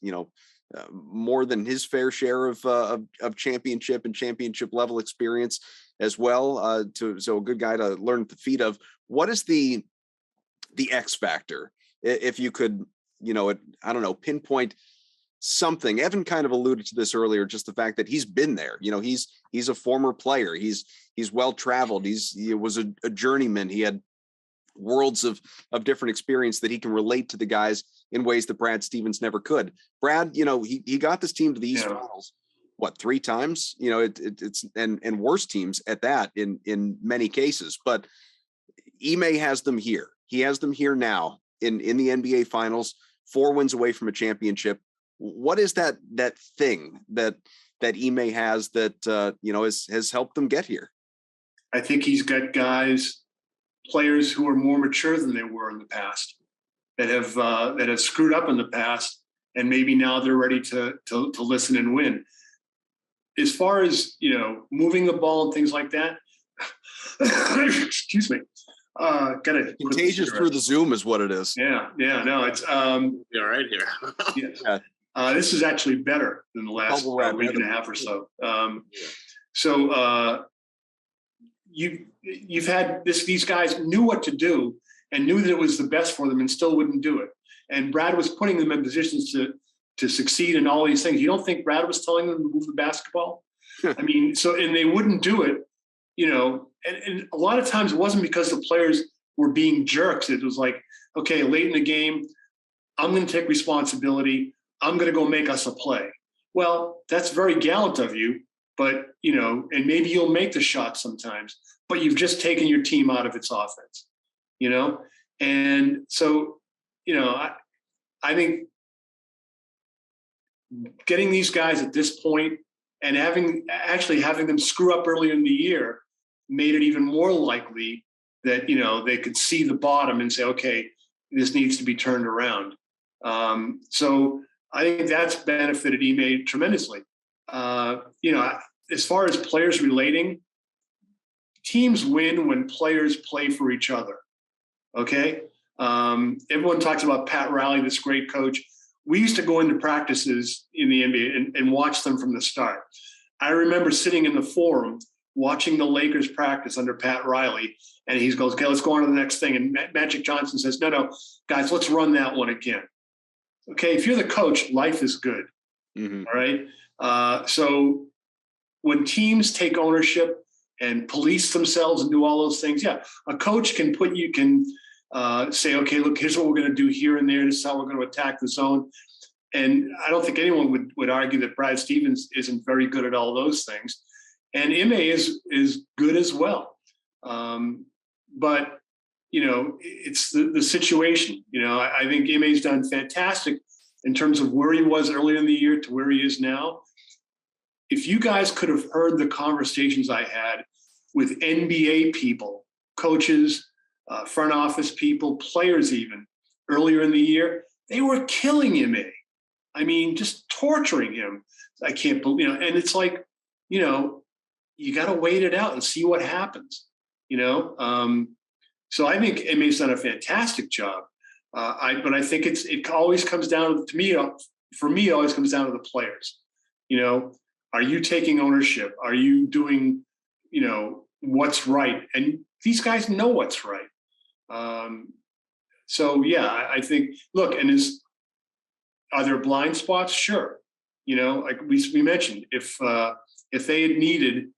more than his fair share of championship and championship level experience as well. So a good guy to learn at the feet of. What is the X factor? If you could, pinpoint something. Evan kind of alluded to this earlier, just the fact that he's been there. He's a former player. He's well-traveled. He was a journeyman. He had worlds of different experience that he can relate to the guys in ways that Brad Stevens never could. Brad, he got this team to the East Finals, 3 times? It's and worse teams at that in many cases. But Ime has them here. He has them here now in the NBA Finals, 4 wins away from a championship. What is that thing that Ime has that has helped them get here? I think he's got players who are more mature than they were in the past, that have screwed up in the past, and maybe now they're ready to listen and win. As far as moving the ball and things like that, excuse me. Contagious through the Zoom is what it is. Yeah. No, it's you're right here. Yeah. This is actually better than the last week and a half or so. So you've had these guys knew what to do and knew that it was the best for them and still wouldn't do it. And Brad was putting them in positions to succeed in all these things. You don't think Brad was telling them to move the basketball? I mean, and they wouldn't do it, and a lot of times it wasn't because the players were being jerks. It was like, okay, late in the game, I'm going to take responsibility. I'm going to go make us a play. Well, that's very gallant of you, but, and maybe you'll make the shot sometimes, but you've just taken your team out of its offense, And so, I think getting these guys at this point and having them screw up earlier in the year made it even more likely that, they could see the bottom and say, okay, this needs to be turned around. So I think that's benefited Ime tremendously. As far as players relating, teams win when players play for each other. Okay. Everyone talks about Pat Riley, this great coach. We used to go into practices in the NBA and watch them from the start. I remember sitting in the forum watching the Lakers practice under Pat Riley, and he goes, okay, let's go on to the next thing. And Magic Johnson says, no, guys, let's run that one again. Okay, if you're the coach, life is good. Mm-hmm. All right. So when teams take ownership and police themselves and do all those things, yeah, a coach can say, okay, look, here's what we're going to do here and there. This is how we're going to attack the zone. And I don't think anyone would argue that Brad Stevens isn't very good at all those things. And Ime is good as well. But, it's the situation. I think Ime's done fantastic in terms of where he was earlier in the year to where he is now. If you guys could have heard the conversations I had with NBA people, coaches, front office people, players even, earlier in the year, they were killing Ime. I mean, just torturing him. I can't believe, and it's like, you got to wait it out and see what happens, So I think Ime's done a fantastic job. But I think it always comes down to me. For me, it always comes down to the players. Are you taking ownership? Are you doing, what's right? And these guys know what's right. So yeah, I think. Look, and are there blind spots? Sure. Like we mentioned, if they had needed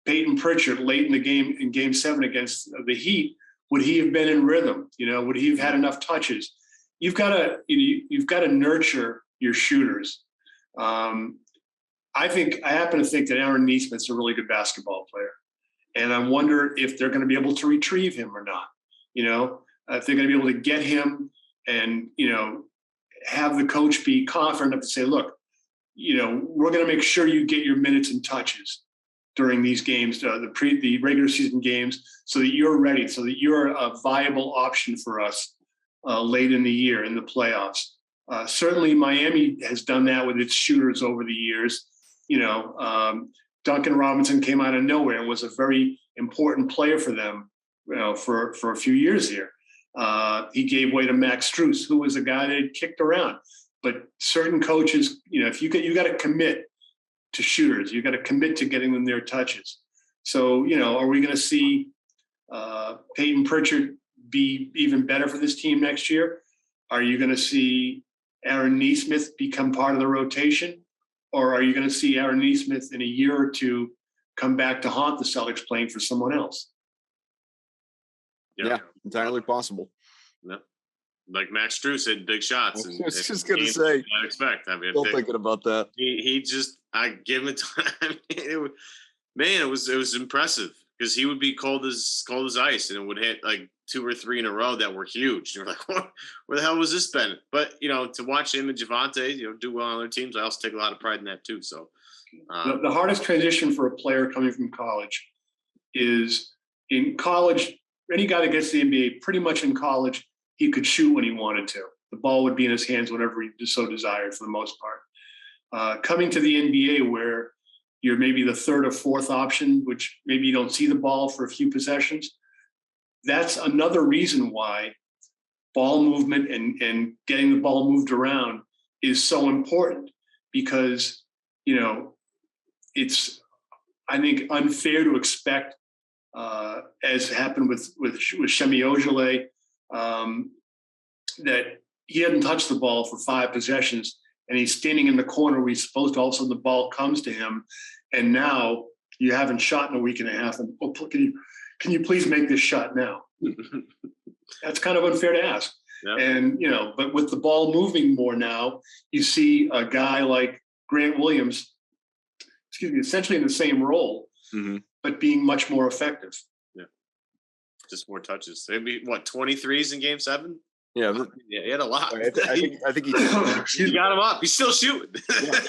Peyton Pritchard late in the game, in Game 7 against the Heat, would he have been in rhythm? Would he have had enough touches? You've got to nurture your shooters. I happen to think that Aaron Nesmith's a really good basketball player, and I wonder if they're going to be able to retrieve him or not. If they're going to be able to get him and have the coach be confident enough to say, look, we're going to make sure you get your minutes and touches during these games, the regular season games, so that you're ready, so that you're a viable option for us late in the year in the playoffs. Certainly Miami has done that with its shooters over the years. Duncan Robinson came out of nowhere and was a very important player for them, for a few years here. He gave way to Max Strus, who was a guy that had kicked around. But certain coaches, if you got to commit to shooters, you got to commit to getting them their touches. So, are we going to see Peyton Pritchard be even better for this team next year? Are you going to see Aaron Nesmith become part of the rotation? Or are you going to see Aaron Nesmith in a year or two come back to haunt the Celtics playing for someone else? Yeah, entirely possible. Yeah. Like Max Strus hitting big shots. I was just going to say, I expect. Still thinking about that. I give him time. It was impressive because he would be cold as ice, and it would hit like 2 or 3 in a row that were huge. You're like, where the hell was this been? But to watch him and Javante, do well on their teams, I also take a lot of pride in that too. So the hardest transition for a player coming from college is in college. Any guy that gets to the NBA, pretty much in college, he could shoot when he wanted to. The ball would be in his hands whenever he so desired, for the most part. Coming to the NBA, where you're maybe the third or fourth option, which maybe you don't see the ball for a few possessions, that's another reason why ball movement and getting the ball moved around is so important, because it's, I think, unfair to expect, as happened with Shemi Ojale, that he hadn't touched the ball for 5 possessions, and he's standing in the corner where he's supposed to. All of a sudden, the ball comes to him, and now you haven't shot in a week and a half, and can you please make this shot now? That's kind of unfair to ask. Yeah. And, but with the ball moving more now, you see a guy like Grant Williams, essentially in the same role, but being much more effective. Yeah. Just more touches. Maybe 23s in game 7? Yeah. Yeah, he had a lot. I think he got him up. He's still shooting. Yeah.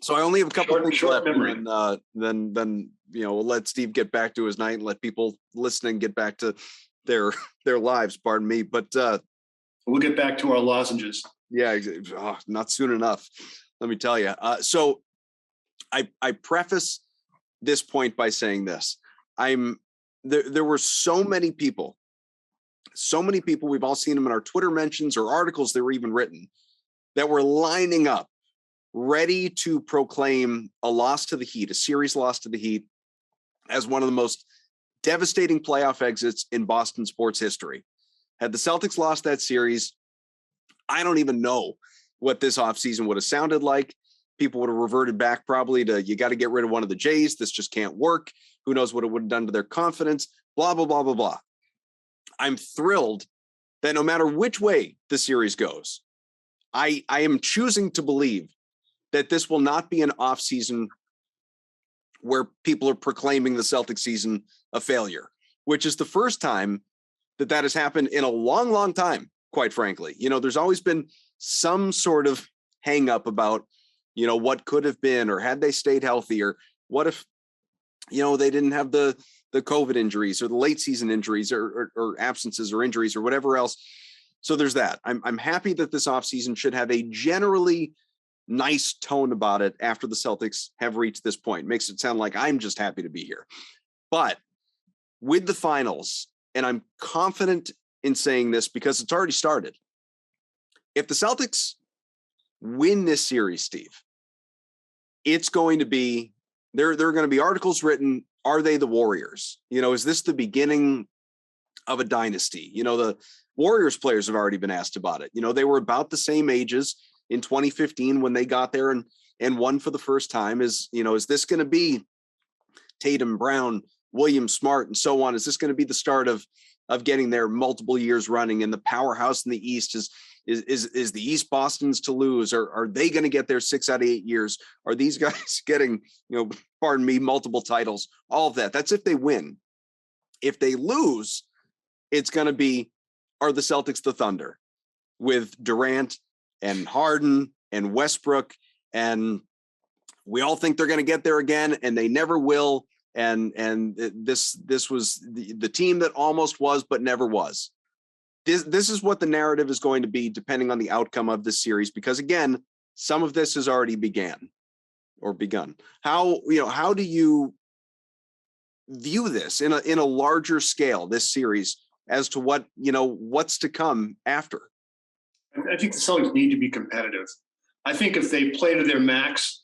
So I only have a couple of things left, memory. and then we'll let Steve get back to his night and let people listening get back to their lives. Pardon me, but we'll get back to our lozenges. Yeah, not soon enough. Let me tell you. So I preface this point by saying this: there were so many people. We've all seen them in our Twitter mentions or articles that were even written that were lining up, ready to proclaim a loss to the Heat, a series loss to the Heat, as one of the most devastating playoff exits in Boston sports history. Had the Celtics lost that series, I don't even know what this offseason would have sounded like. People would have reverted back probably to, you got to get rid of one of the Jays. This just can't work. Who knows what it would have done to their confidence, blah, blah, blah, blah, blah. I'm thrilled that no matter which way the series goes, I am choosing to believe that this will not be an offseason where people are proclaiming the Celtics season a failure, which is the first time that has happened in a long, long time, quite frankly. There's always been some sort of hang up about, what could have been, or had they stayed healthy, or what if, they didn't have the COVID injuries or the late season injuries or absences or injuries or whatever else. So there's that. I'm happy that this offseason should have a generally nice tone about it after the Celtics have reached this point. Makes it sound like I'm just happy to be here. But with the finals, and I'm confident in saying this because it's already started, if the Celtics win this series, Steve, it's going to be, there are going to be articles written, are they the Warriors? Is this the beginning of a dynasty? The Warriors players have already been asked about it. They were about the same ages in 2015 when they got there and won for the first time. Is this going to be Tatum, Brown, Williams, Smart, and so on? Is this going to be the start of getting there multiple years running, and the powerhouse in the East is the East Boston's to lose? Or are they going to get there 6 out of 8 years? Are these guys getting, pardon me, multiple titles? All of that. That's if they win. If they lose, it's going to be, are the Celtics the Thunder with Durant and Harden and Westbrook, and we all think they're going to get there again, and they never will. And this was the team that almost was but never was. This is what the narrative is going to be, depending on the outcome of this series, because again, some of this has already begun. How do you view this in a larger scale, this series, as to what what's to come after? I think the Celtics need to be competitive. I think if they play to their max,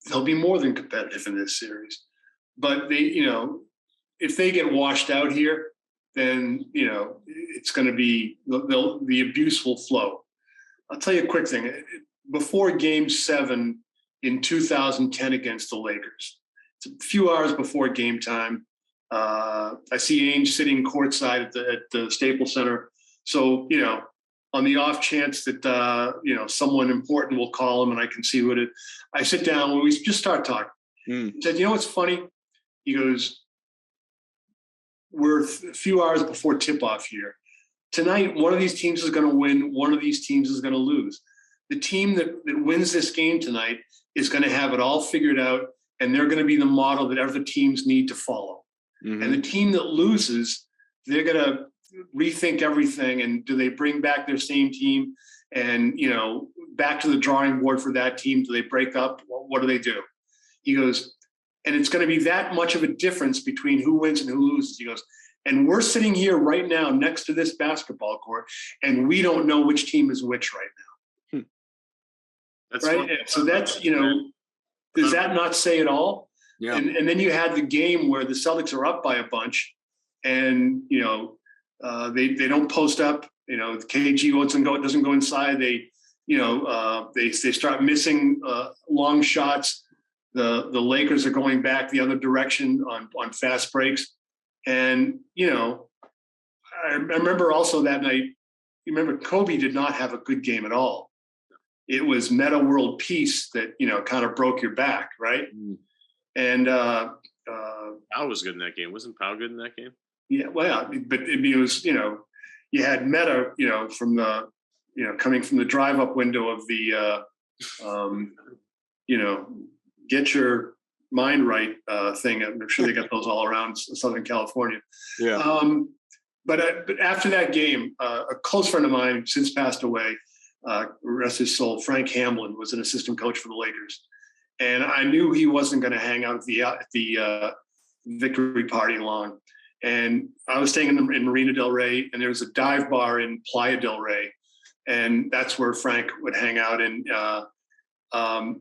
they'll be more than competitive in this series. But if they get washed out here, then it's going to be the abuse will flow. I'll tell you a quick thing. Before Game 7 in 2010 against the Lakers, it's a few hours before game time. I see Ainge sitting courtside at the Staples Center. So on the off chance that someone important will call him and I can see what it. I sit down when we just start talking. He said, what's funny? He goes, we're a few hours before tip-off here. Tonight, one of these teams is going to win. One of these teams is going to lose. The team that wins this game tonight is going to have it all figured out, and they're going to be the model that other teams need to follow. Mm-hmm. And the team that loses, they're going to rethink everything. And do they bring back their same team and, back to the drawing board for that team? Do they break up? What do they do? He goes, and it's going to be that much of a difference between who wins and who loses. He goes, and we're sitting here right now next to this basketball court, and we don't know which team is which right now. That's right. And so that's, does that not say it all? Yeah. And then you had the game where the Celtics are up by a bunch, and they don't post up. KG doesn't go inside. They start missing long shots. The Lakers are going back the other direction on fast breaks. And, I remember also that night, you remember Kobe did not have a good game at all. It was meta world peace that, kind of broke your back, right? Mm. And Powell was good in that game. Wasn't Powell good in that game? Yeah, well, but it was, you had meta, from the, coming from the drive-up window of the, get your mind right thing. I'm sure they got those all around Southern California. Yeah. But after that game, a close friend of mine since passed away, rest his soul, Frank Hamlin, was an assistant coach for the Lakers. And I knew he wasn't going to hang out at the victory party long. And I was staying in Marina Del Rey, and there was a dive bar in Playa Del Rey. And that's where Frank would hang out. And I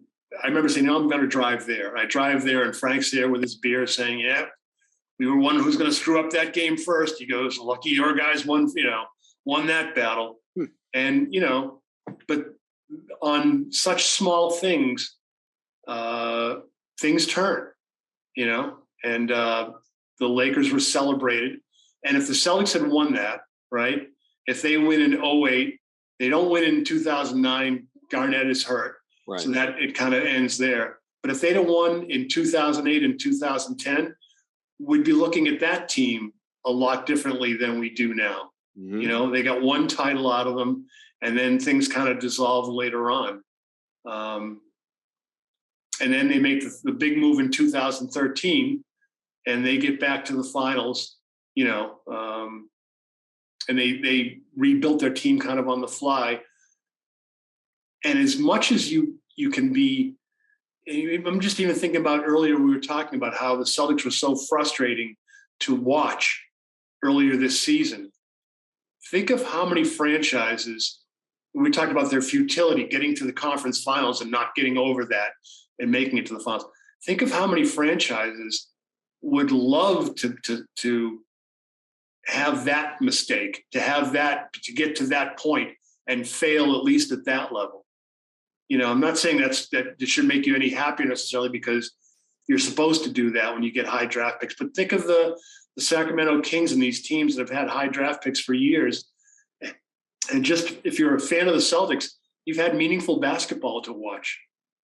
remember saying, I'm going to drive there. I drive there, and Frank's there with his beer saying, yeah, we were one who's going to screw up that game first. He goes, lucky your guys won that battle. And, but on such small things, things turn, and the Lakers were celebrated. And if the Celtics had won that, right, if they win in 2008, they don't win in 2009, Garnett is hurt. Right. So that it kind of ends there. But if they'd have won in 2008 and 2010, we'd be looking at that team a lot differently than we do now. Mm-hmm. They got one title out of them, and then things kind of dissolve later on. And then they make the big move in 2013, and they get back to the finals, and they rebuilt their team kind of on the fly. And as much as you can be, I'm just even thinking about earlier, we were talking about how the Celtics were so frustrating to watch earlier this season. Think of how many franchises, we talked about their futility, getting to the conference finals and not getting over that and making it to the finals. Think of how many franchises would love to have that mistake, to get to that point and fail at least at that level. I'm not saying that it should make you any happier necessarily, because you're supposed to do that when you get high draft picks. But think of the Sacramento Kings and these teams that have had high draft picks for years. And just if you're a fan of the Celtics, you've had meaningful basketball to watch,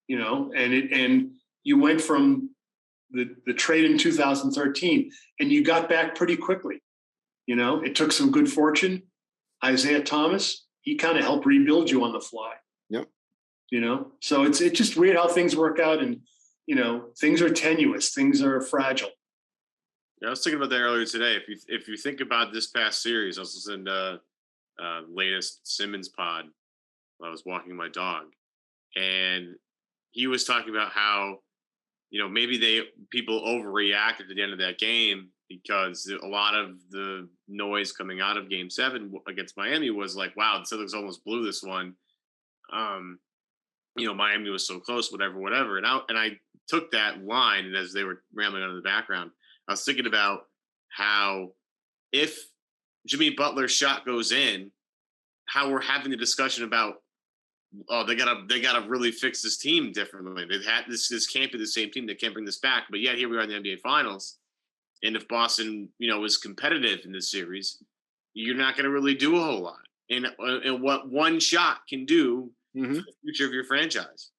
and you went from the trade in 2013 and you got back pretty quickly. It took some good fortune. Isaiah Thomas, he kind of helped rebuild you on the fly. Yep. So it's just weird how things work out, and, things are tenuous, things are fragile. Yeah, I was thinking about that earlier today. If you think about this past series, I was listening to latest Simmons pod while I was walking my dog, and he was talking about how, maybe people overreacted at the end of that game, because a lot of the noise coming out of Game 7 against Miami was like, wow, the Celtics almost blew this one. Miami was so close, whatever. And I took that line, and as they were rambling on in the background, I was thinking about how if Jimmy Butler's shot goes in, how we're having the discussion about, they gotta really fix this team differently. They've had this can't be the same team. They can't bring this back. But yet here we are in the NBA Finals, and if Boston, is competitive in this series, you're not going to really do a whole lot. And what one shot can do for the future of your franchise.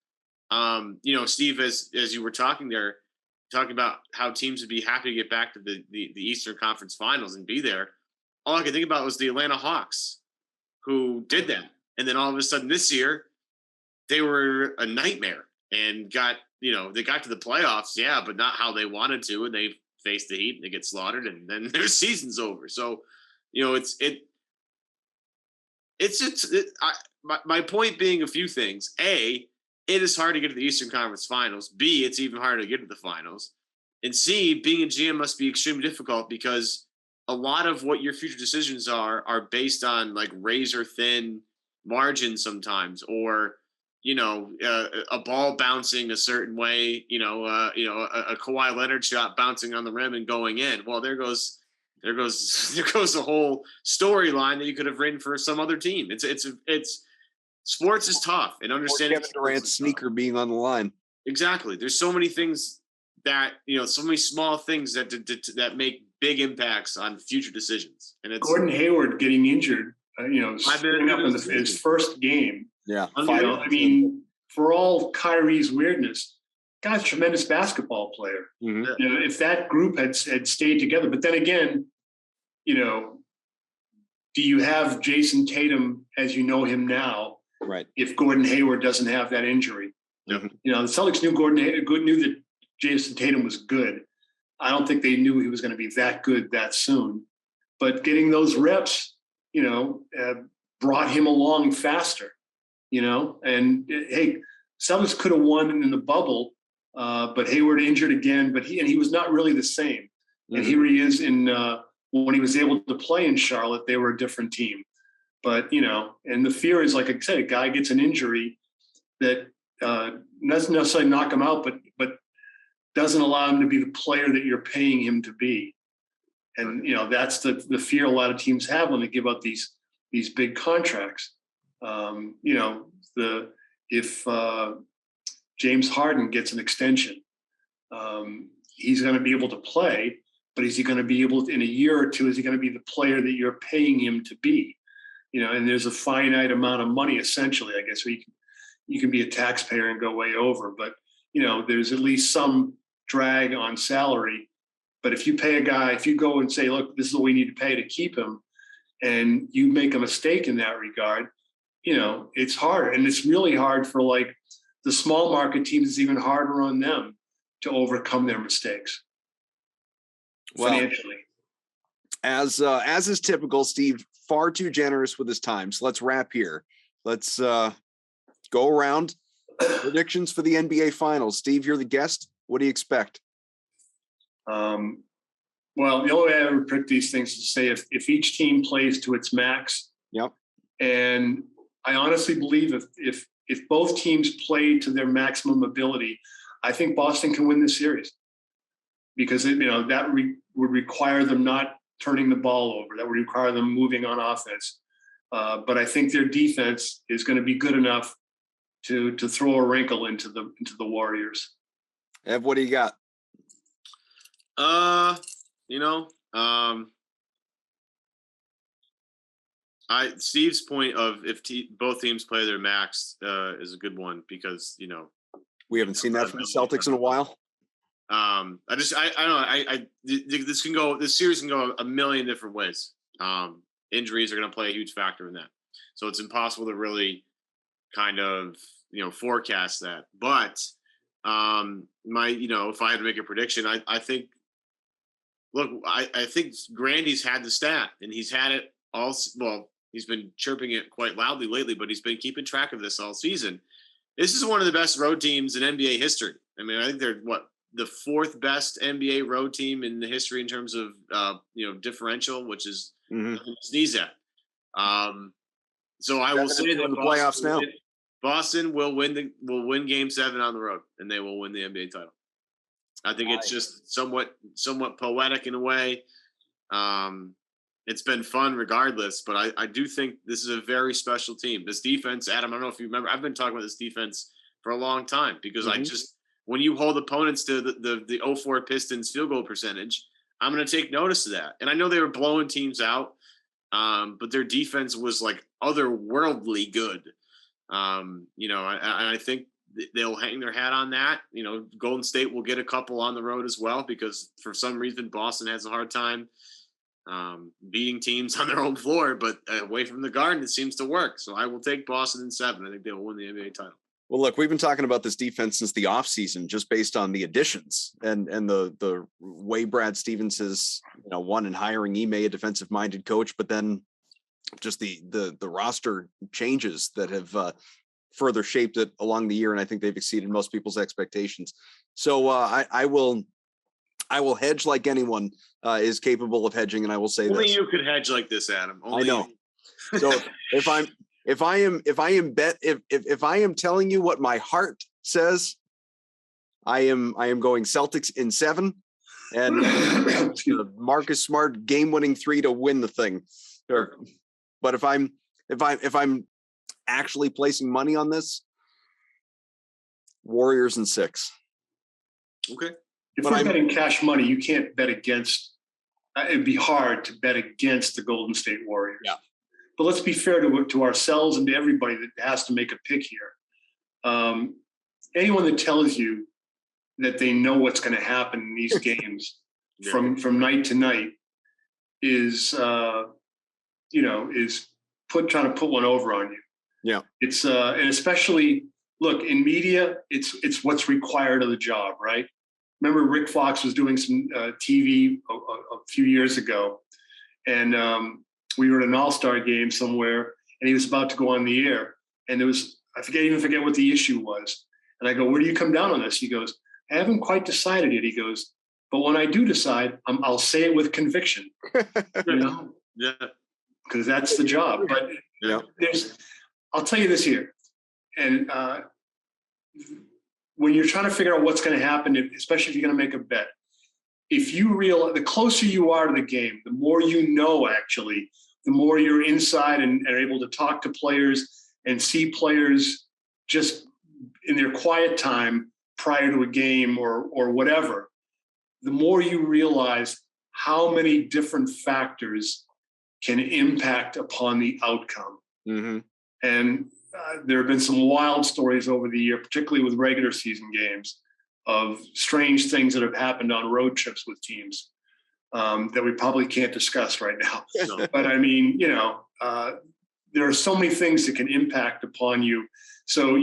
Steve, as you were talking there, talking about how teams would be happy to get back to the Eastern Conference Finals and be there. All I could think about was the Atlanta Hawks, who did that. And then all of a sudden this year, they were a nightmare and they got to the playoffs, yeah, but not how they wanted to. And they faced the Heat and they get slaughtered, and then their season's over. So, my point being a few things. A, it is hard to get to the Eastern Conference Finals. B, it's even harder to get to the finals. And C, being a GM must be extremely difficult, because a lot of what your future decisions are based on like razor thin margins sometimes, or a ball bouncing a certain way, a Kawhi Leonard shot bouncing on the rim and going in. Well, there goes the whole storyline that you could have written for some other team. It's sports is tough, and understanding Kevin Durant's sneaker being on the line. Exactly. There's so many things that, so many small things that make big impacts on future decisions. And it's Gordon Hayward getting injured, spinning up in his first game. Yeah. I mean, for all Kyrie's weirdness, guy's a tremendous basketball player. Mm-hmm. If that group had stayed together, but then again, do you have Jason Tatum as you know him now? Right. If Gordon Hayward doesn't have that injury, Yep. the Celtics knew that Jason Tatum was good. I don't think they knew he was going to be that good that soon. But getting those reps, brought him along faster. And hey, Celtics could have won in the bubble, but Hayward injured again. But he was not really the same. Mm-hmm. And here he is when he was able to play in Charlotte, they were a different team. But and the fear is, like I said, a guy gets an injury that doesn't necessarily knock him out, but doesn't allow him to be the player that you're paying him to be. And that's the fear a lot of teams have when they give out these big contracts. If James Harden gets an extension, he's going to be able to play, but is he going to be able to, in a year or two, is he going to be the player that you're paying him to be? And there's a finite amount of money, essentially, I guess, where you can be a taxpayer and go way over, but there's at least some drag on salary. But if you pay a guy, if you go and say, look, this is what we need to pay to keep him, and you make a mistake in that regard, it's hard. And it's really hard for like the small market teams. It's even harder on them to overcome their mistakes financially. As is typical, Steve, far too generous with his time. So let's wrap here. Let's go around. Predictions for the NBA Finals. Steve, you're the guest. What do you expect? Well, the only way I ever predict these things is to say if each team plays to its max. Yep. And I honestly believe if both teams play to their maximum ability, I think Boston can win this series, because that would require them not turning the ball over. That would require them moving on offense. But I think their defense is going to be good enough to throw a wrinkle into the Warriors. Ev, what do you got? Steve's point of if both teams play their max is a good one, because we haven't seen that from the Celtics in a while. This series can go a million different ways. Injuries are going to play a huge factor in that, so it's impossible to really kind of forecast that. But if I had to make a prediction, I think Grandy's had the stat, and he's had it all. Well, he's been chirping it quite loudly lately, but he's been keeping track of this all season. This is one of the best road teams in NBA history. I mean, I think they're the fourth best NBA road team in the history in terms of differential, which is sneeze at. So I will say that the playoffs now. Boston will win Game 7 on the road, and they will win the NBA title. I think it's just somewhat poetic in a way. It's been fun regardless, but I do think this is a very special team. This defense, Adam, I don't know if you remember, I've been talking about this defense for a long time, because when you hold opponents to the 0-4 Pistons field goal percentage, I'm going to take notice of that. And I know they were blowing teams out, but their defense was like otherworldly good. I think they'll hang their hat on that. Golden State will get a couple on the road as well, because for some reason Boston has a hard time beating teams on their own floor, but away from the Garden it seems to work. So I will take Boston in 7. I think they will win the NBA title. Well, look, we've been talking about this defense since the offseason, just based on the additions and the way Brad Stevens has won in hiring Ime, a defensive minded coach, but then just the roster changes that have further shaped it along the year, and I think they've exceeded most people's expectations. So I will hedge like anyone is capable of hedging, and I will say only this. You could hedge like this, Adam. Only I know. So if I am telling you what my heart says, I am going Celtics in 7, and Marcus Smart game-winning 3 to win the thing. But if I'm actually placing money on this, Warriors in 6. Okay. If we're betting cash money, you can't bet against. It'd be hard to bet against the Golden State Warriors. Yeah. But let's be fair to ourselves and to everybody that has to make a pick here. Anyone that tells you that they know what's going to happen in these games from night to night is trying to put one over on you. Yeah. It's and especially look in media, it's what's required of the job, right? Remember Rick Fox was doing some TV a few years ago, and we were at an all-star game somewhere, and he was about to go on the air, and I forget what the issue was. And I go, where do you come down on this? He goes, I haven't quite decided yet. He goes, but when I do decide, I'll say it with conviction. Yeah, because that's the job. But I'll tell you this here, and when you're trying to figure out what's going to happen, especially if you're going to make a bet, if you realize the closer you are to the game, the more you know, actually, the more you're inside and are able to talk to players and see players just in their quiet time prior to a game or whatever, the more you realize how many different factors can impact upon the outcome. Mm-hmm. And there have been some wild stories over the year, particularly with regular season games, of strange things that have happened on road trips with teams that we probably can't discuss right now. But I mean, there are so many things that can impact upon you. So,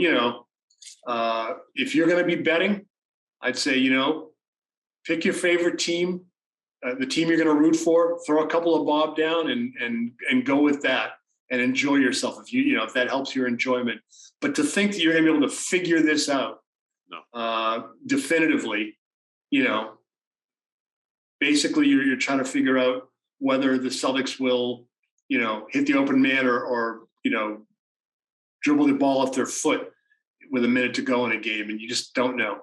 if you're going to be betting, I'd say, pick your favorite team, the team you're going to root for, throw a couple of bob down and go with that. And enjoy yourself if that helps your enjoyment. But to think that you're going to be able to figure this out definitively, basically you're trying to figure out whether the Celtics will, hit the open man or dribble the ball off their foot with a minute to go in a game, and you just don't know.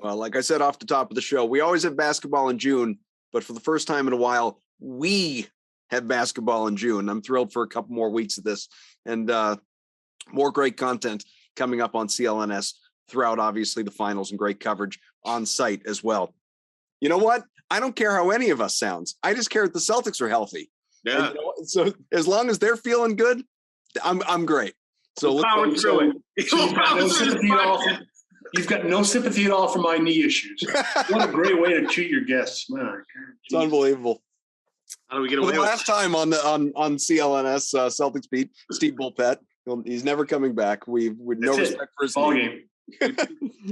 Well, like I said off the top of the show, we always have basketball in June, but for the first time in a while, we have basketball in June. I'm thrilled for a couple more weeks of this, and more great content coming up on CLNS throughout, obviously, the finals, and great coverage on site as well. You know what? I don't care how any of us sounds. I just care that the Celtics are healthy. Yeah. And, so as long as they're feeling good, I'm great. So power through it. You've got no sympathy at all for my knee issues. What a great way to treat your guests. It's unbelievable. How do we get away with last time on CLNS Celtics beat Steve Bulpett? He's never coming back. With no respect for his game.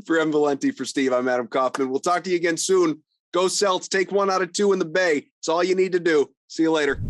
For M. Valenti, for Steve, I'm Adam Kaufman. We'll talk to you again soon. Go Celts. Take 1 out of 2 in the Bay. It's all you need to do. See you later.